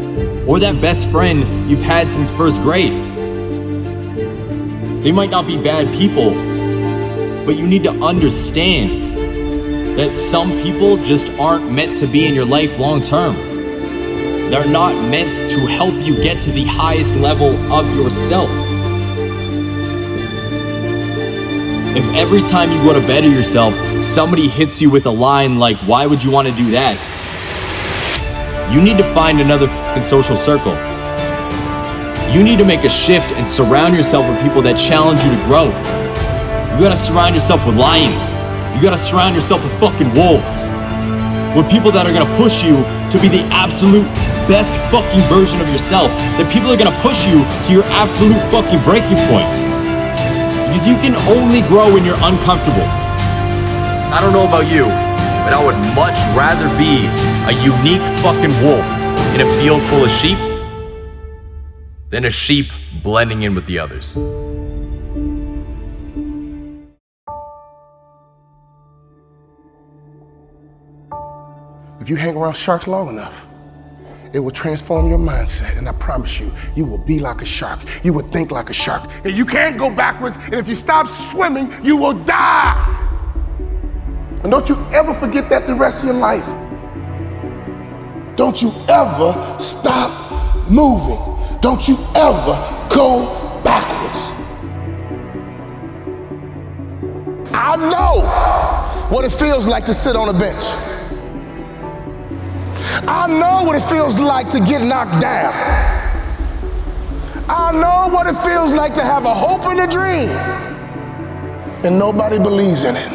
or that best friend you've had since first grade. They might not be bad people, but you need to understand that some people just aren't meant to be in your life long term. They're not meant to help you get to the highest level of yourself. If every time you go to better yourself, somebody hits you with a line like, "Why would you want to do that?" You need to find another social circle. You need to make a shift and surround yourself with people that challenge you to grow. You gotta surround yourself with lions. You gotta surround yourself with fucking wolves. With people that are gonna push you to be the absolute best fucking version of yourself. That people are gonna push you to your absolute fucking breaking point. Because you can only grow when you're uncomfortable. I don't know about you, but I would much rather be a unique fucking wolf in a field full of sheep than a sheep blending in with the others. If you hang around sharks long enough, it will transform your mindset, and I promise you, you will be like a shark. You will think like a shark. And you can't go backwards, and if you stop swimming, you will die. And don't you ever forget that the rest of your life. Don't you ever stop moving. Don't you ever go backwards. I know what it feels like to sit on a bench. I know what it feels like to get knocked down. I know what it feels like to have a hope and a dream, and nobody believes in it.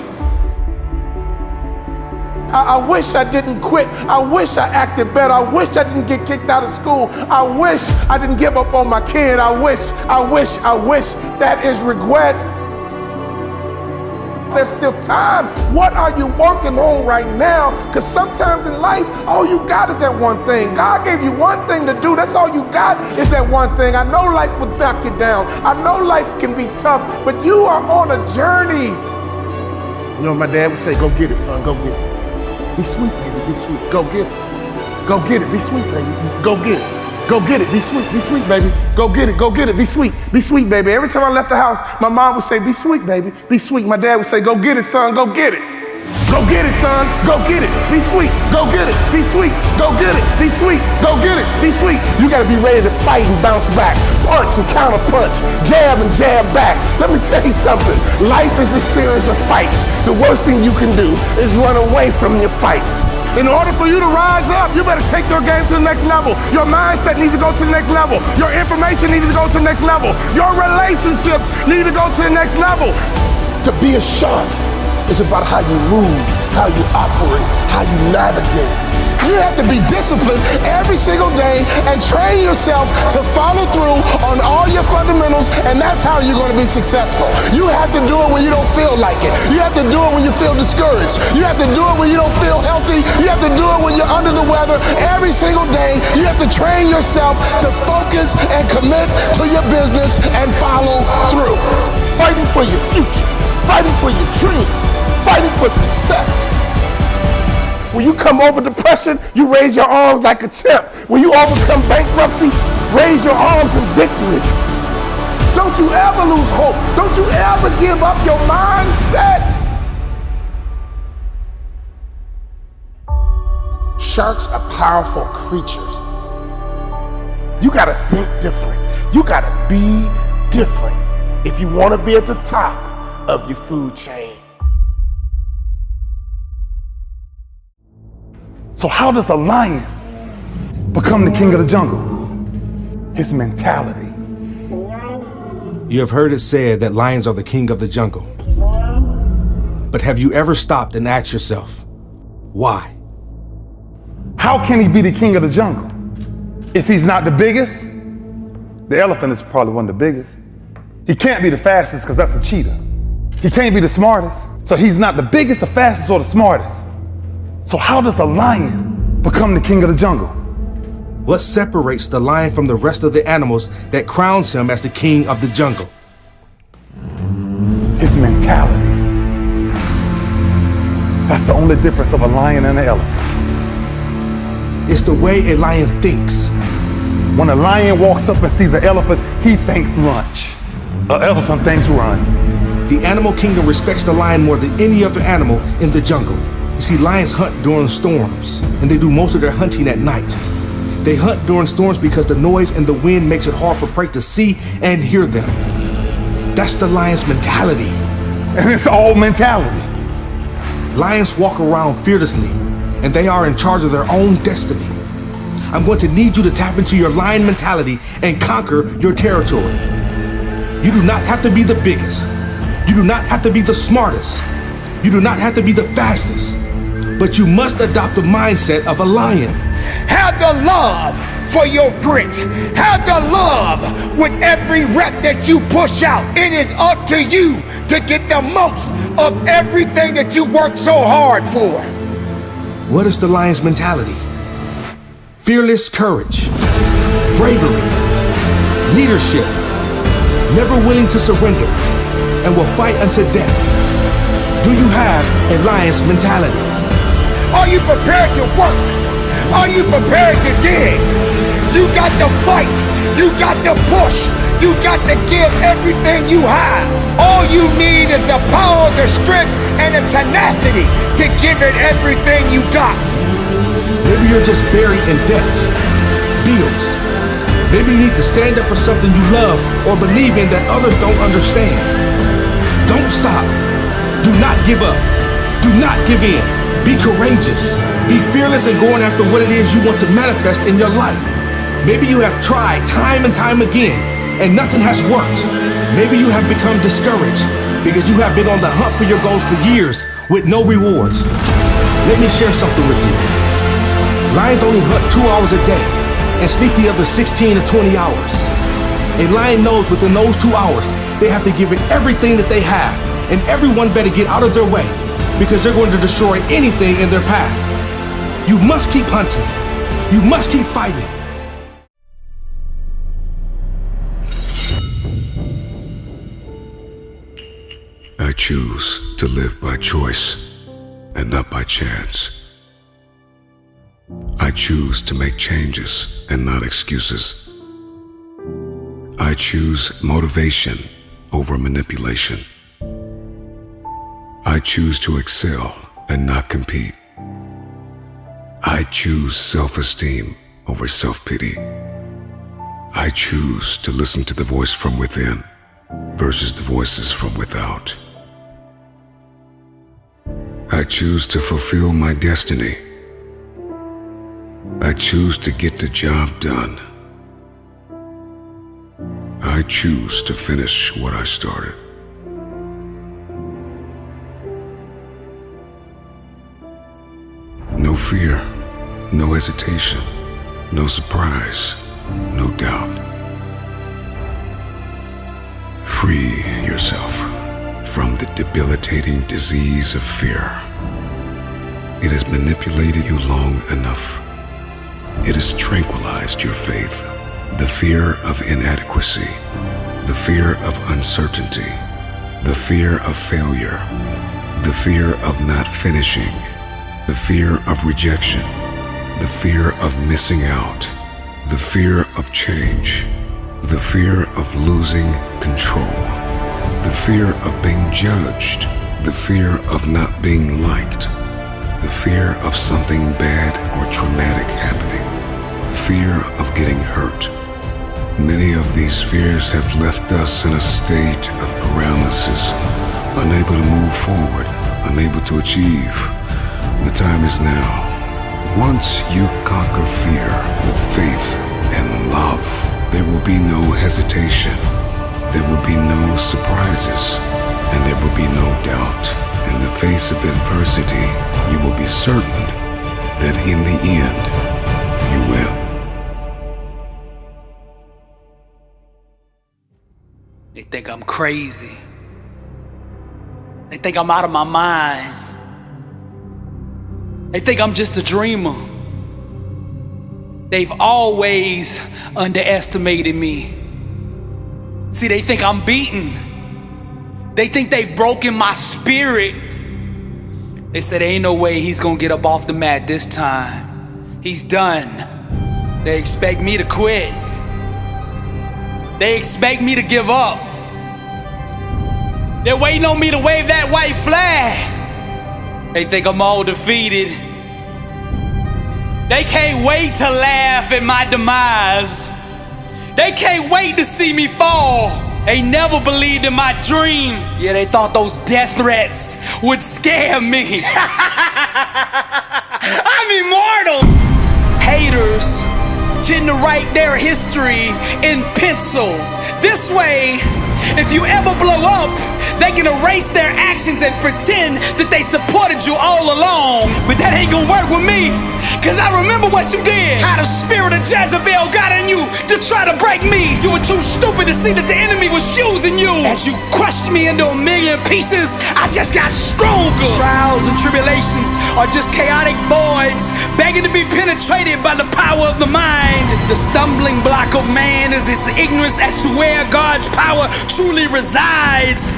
I wish I didn't quit. I wish I acted better. I wish I didn't get kicked out of school. I wish I didn't give up on my kid. I wish. That is regret. There's still time. What are you working on right now? Because sometimes in life, all you got is that one thing. God gave you one thing to do. That's all you got is that one thing. I know life will knock you down. I know life can be tough, but you are on a journey. You know what my dad would say? Go get it, son. Go get it. Be sweet, baby. Be sweet. Go get it. Go get it. Be sweet, baby. Go get it. Go get it. Be sweet. Be sweet, baby. Go get it. Go get it. Be sweet. Be sweet, baby. Every time I left the house, my mom would say, be sweet, baby. Be sweet. My dad would say, go get it, son. Go get it. Go get it, son. Go get it. Be sweet. Go get it. Be sweet. Go get it. Be sweet. Go get it. Be sweet. You got to be ready to fight and bounce back. Punch and counter punch. Jab and jab back. Let me tell you something. Life is a series of fights. The worst thing you can do is run away from your fights. In order for you to rise up, you better take your game to the next level. Your mindset needs to go to the next level. Your information needs to go to the next level. Your relationships need to go to the next level. To be a shark is about how you move, how you operate, how you navigate. You have to be disciplined every single day and train yourself to follow through on all your fundamentals, and that's how you're going to be successful. You have to do it when you don't feel like it. You have to do it when you feel discouraged. You have to do it when you don't feel healthy. You have to do it when you're under the weather. Every single day, you have to train yourself to focus and commit to your business and follow through. Fighting for your future, fighting for your dreams, fighting for success. When you come over depression, you raise your arms like a champ. When you overcome bankruptcy, raise your arms in victory. Don't you ever lose hope. Don't you ever give up your mindset. Sharks are powerful creatures. You gotta think different. You gotta be different if you wanna be at the top of your food chain. So how does a lion become the king of the jungle? His mentality. You have heard it said that lions are the king of the jungle. But have you ever stopped and asked yourself, why? How can he be the king of the jungle? If he's not the biggest, the elephant is probably one of the biggest. He can't be the fastest because that's a cheetah. He can't be the smartest, so he's not the biggest, the fastest, or the smartest. So how does a lion become the king of the jungle? What separates the lion from the rest of the animals that crowns him as the king of the jungle? His mentality. That's the only difference of a lion and an elephant. It's the way a lion thinks. When a lion walks up and sees an elephant, he thinks lunch. An elephant thinks run. The animal kingdom respects the lion more than any other animal in the jungle. You see, lions hunt during storms, and they do most of their hunting at night. They hunt during storms because the noise and the wind makes it hard for prey to see and hear them. That's the lion's mentality. And it's all mentality. Lions walk around fearlessly, and they are in charge of their own destiny. I'm going to need you to tap into your lion mentality and conquer your territory. You do not have to be the biggest. You do not have to be the smartest. You do not have to be the fastest. But you must adopt the mindset of a lion. Have the love for your grit. Have the love with every rep that you push out. It is up to you to get the most of everything that you work so hard for. What is the lion's mentality? Fearless courage, bravery, leadership, never willing to surrender, and will fight unto death. Do you have a lion's mentality? Are you prepared to work? Are you prepared to dig? You got to fight. You got to push. You got to give everything you have. All you need is the power, the strength, and the tenacity to give it everything you got. Maybe you're just buried in debt, bills. Maybe you need to stand up for something you love or believe in that others don't understand. Don't stop. Do not give up. Do not give in. Be courageous. Be fearless in going after what it is you want to manifest in your life. Maybe you have tried time and time again and nothing has worked. Maybe you have become discouraged because you have been on the hunt for your goals for years with no rewards. Let me share something with you. Lions only hunt 2 hours a day and sleep the other 16 to 20 hours. A lion knows within those 2 hours, they have to give it everything that they have, and everyone better get out of their way because they're going to destroy anything in their path. You must keep hunting. You must keep fighting. I choose to live by choice and not by chance. I choose to make changes and not excuses. I choose motivation over manipulation. I choose to excel and not compete. I choose self-esteem over self-pity. I choose to listen to the voice from within versus the voices from without. I choose to fulfill my destiny. I choose to get the job done. I choose to finish what I started. No fear, no hesitation, no surprise, no doubt. Free yourself from the debilitating disease of fear. It has manipulated you long enough. It has tranquilized your faith. The fear of inadequacy, the fear of uncertainty, the fear of failure, the fear of not finishing, the fear of rejection, the fear of missing out, the fear of change, the fear of losing control, the fear of being judged, the fear of not being liked, the fear of something bad or traumatic happening, the fear of getting hurt. Many of these fears have left us in a state of paralysis, unable to move forward, unable to achieve. The time is now. Once you conquer fear with faith and love, there will be no hesitation, there will be no surprises, and there will be no doubt. In the face of adversity, you will be certain that in the end, you will. They think I'm crazy. They think I'm out of my mind. They think I'm just a dreamer. They've always underestimated me. See, they think I'm beaten. They think they've broken my spirit. They said ain't no way he's gonna get up off the mat this time. He's done. They expect me to quit. They expect me to give up. They're waiting on me to wave that white flag. They think I'm all defeated. They can't wait to laugh at my demise. They can't wait to see me fall. They never believed in my dream. Yeah, they thought those death threats would scare me. I'm immortal. Haters tend to write their history in pencil. This way, if you ever blow up, they can erase their actions and pretend that they supported you all along. But that ain't gonna work with me, cause I remember what you did. How the spirit of Jezebel got in you to try to break me. You were too stupid to see that the enemy was using you. As you crushed me into a million pieces, I just got stronger. Trials and tribulations are just chaotic voids, begging to be penetrated by the power of the mind. The stumbling block of man is his ignorance as to where God's power truly resides.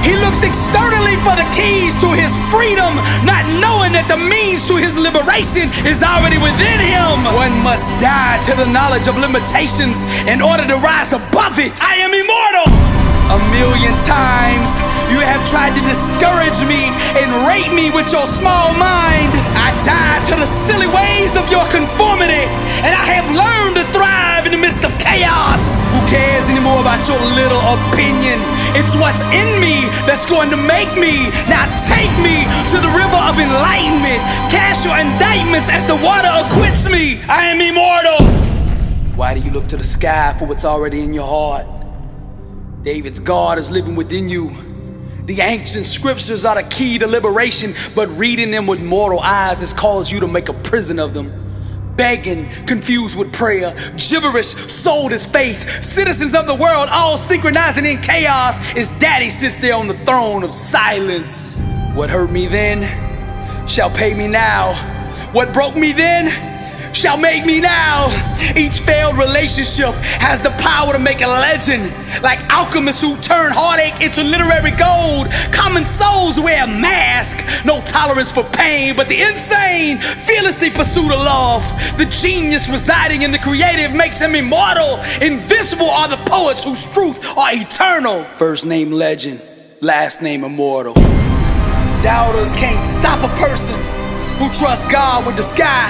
He looks externally for the keys to his freedom, not knowing that the means to his liberation is already within him. One must die to the knowledge of limitations in order to rise above it. I am immortal. 1,000,000 times you have tried to discourage me and rate me with your small mind. I died to the silly ways of your conformity, and I have learned to thrive in the midst of chaos. Who cares anymore about your little opinion? It's what's in me that's going to make me. Now take me to the river of enlightenment. Cast your indictments as the water acquits me. I am immortal. Why do you look to the sky for what's already in your heart? David's God is living within you. The ancient scriptures are the key to liberation, but reading them with mortal eyes has caused you to make a prison of them. Begging, confused with prayer, gibberish sold as faith. Citizens of the world all synchronizing in chaos as daddy sits there on the throne of silence. What hurt me then shall pay me now. What broke me then shall make me now. Each failed relationship has the power to make a legend. Like alchemists who turn heartache into literary gold. Common souls wear a mask. No tolerance for pain, but the insane fearlessly pursue the love. The genius residing in the creative makes him immortal. Invincible are the poets whose truth are eternal. First name legend, last name immortal. Doubters can't stop a person who trusts God with the sky.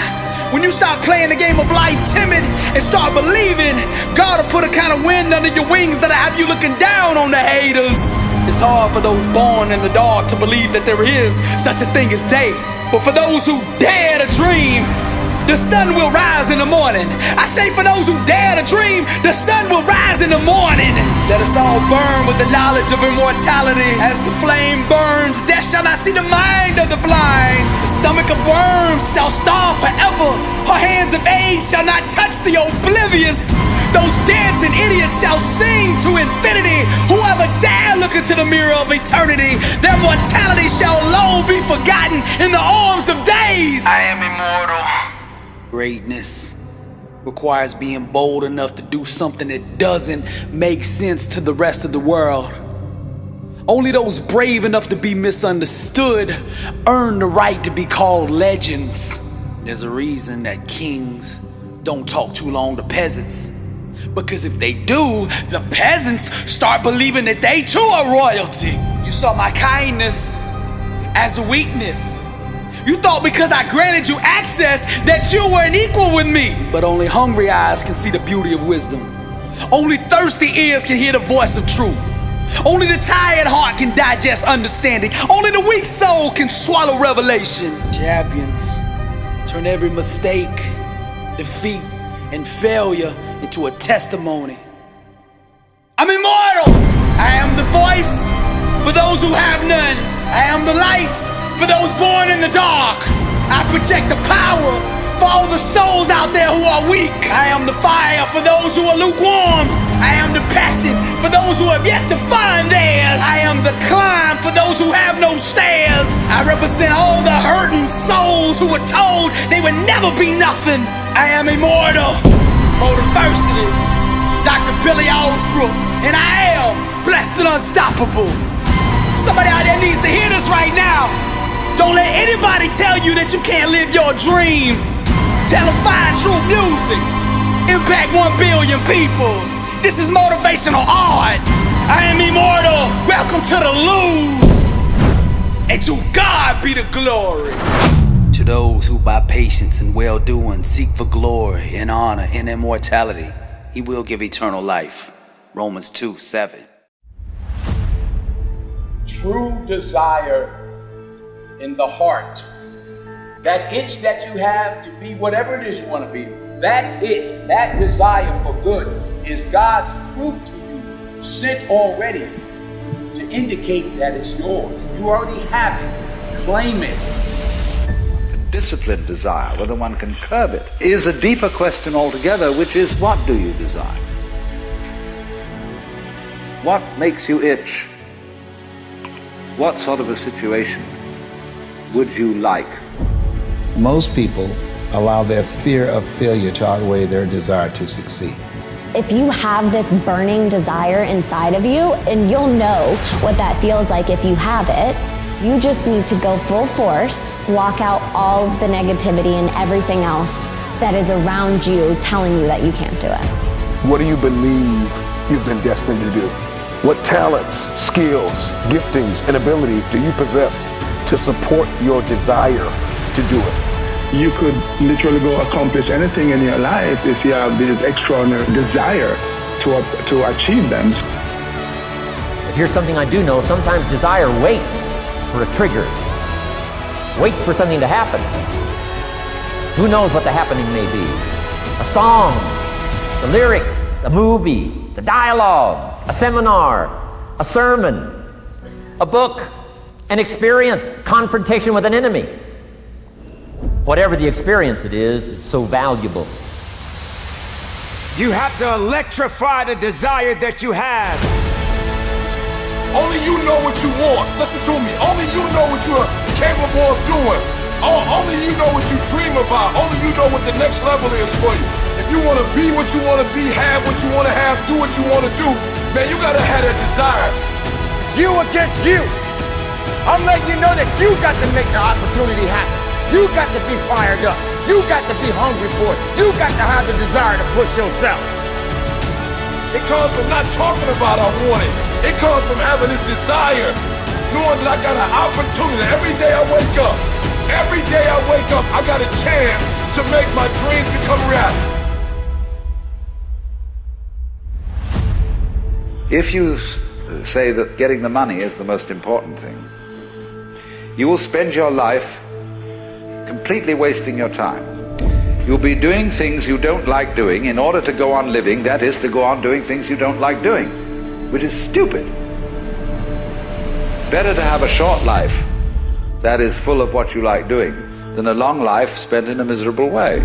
When you start playing the game of life timid and start believing, God will put a kind of wind under your wings that'll have you looking down on the haters. It's hard for those born in the dark to believe that there is such a thing as day. But for those who dare to dream, the sun will rise in the morning. I say for those who dare to dream, the sun will rise in the morning. Let us all burn with the knowledge of immortality. As the flame burns, death shall not see the mind of the blind. The stomach of worms shall starve forever. Her hands of age shall not touch the oblivious. Those dancing idiots shall sing to infinity. Whoever dare look into the mirror of eternity, their mortality shall alone be forgotten in the arms of days. I am immortal. Greatness requires being bold enough to do something that doesn't make sense to the rest of the world. Only those brave enough to be misunderstood earn the right to be called legends. There's a reason that kings don't talk too long to peasants. Because if they do, the peasants start believing that they too are royalty. You saw my kindness as a weakness. You thought because I granted you access that you were an equal with me. But only hungry eyes can see the beauty of wisdom. Only thirsty ears can hear the voice of truth. Only the tired heart can digest understanding. Only the weak soul can swallow revelation. Champions turn every mistake, defeat, and failure into a testimony. I'm immortal. I am the voice for those who have none. I am the light for those born in the dark. I project the power for all the souls out there who are weak. I am the fire for those who are lukewarm. I am the passion for those who have yet to find theirs. I am the climb for those who have no stairs. I represent all the hurting souls who were told they would never be nothing. I am immortal. Motiversity, Dr. Billy Alsbrooks, and I am blessed and unstoppable. Somebody out there needs to hear this right now. Don't let anybody tell you that you can't live your dream. Tell them find true music. Impact 1 billion people. This is motivational art. I am immortal. Welcome to the Louvre. And to God be the glory. To those who by patience and well-doing seek for glory and honor and immortality, he will give eternal life. Romans 2:7. True desire in the heart. That itch that you have to be whatever it is you want to be, that itch, that desire for good is God's proof to you, sent already to indicate that it's yours. You already have it. Claim it. Disciplined desire, whether one can curb it, is a deeper question altogether, which is, what do you desire? What makes you itch? What sort of a situation would you like? Most people allow their fear of failure to outweigh their desire to succeed. If you have this burning desire inside of you, and you'll know what that feels like if you have it, you just need to go full force, block out all the negativity and everything else that is around you telling you that you can't do it. What do you believe you've been destined to do? What talents, skills, giftings, and abilities do you possess to support your desire to do it? You could literally go accomplish anything in your life if you have this extraordinary desire to achieve them. But here's something I do know. Sometimes desire waits for a trigger. Waits for something to happen. Who knows what the happening may be? A song, the lyrics, a movie, the dialogue, a seminar, a sermon, a book, an experience, confrontation with an enemy. Whatever the experience it is, it's so valuable. You have to electrify the desire that you have. Only you know what you want. Listen to me. Only you know what you are capable of doing. Only you know what you dream about. Only you know what the next level is for you. If you want to be what you want to be, have what you want to have, do what you want to do, man, you got to have that desire. You against you. I'm letting you know that you got to make the opportunity happen. You got to be fired up. You got to be hungry for it. You got to have the desire to push yourself. It comes from not talking about I want it. It comes from having this desire, knowing that I got an opportunity. Every day I wake up, I got a chance to make my dreams become reality. If you say that getting the money is the most important thing, you will spend your life completely wasting your time. You'll be doing things you don't like doing in order to go on living, that is, to go on doing things you don't like doing, which is stupid. Better to have a short life that is full of what you like doing than a long life spent in a miserable way.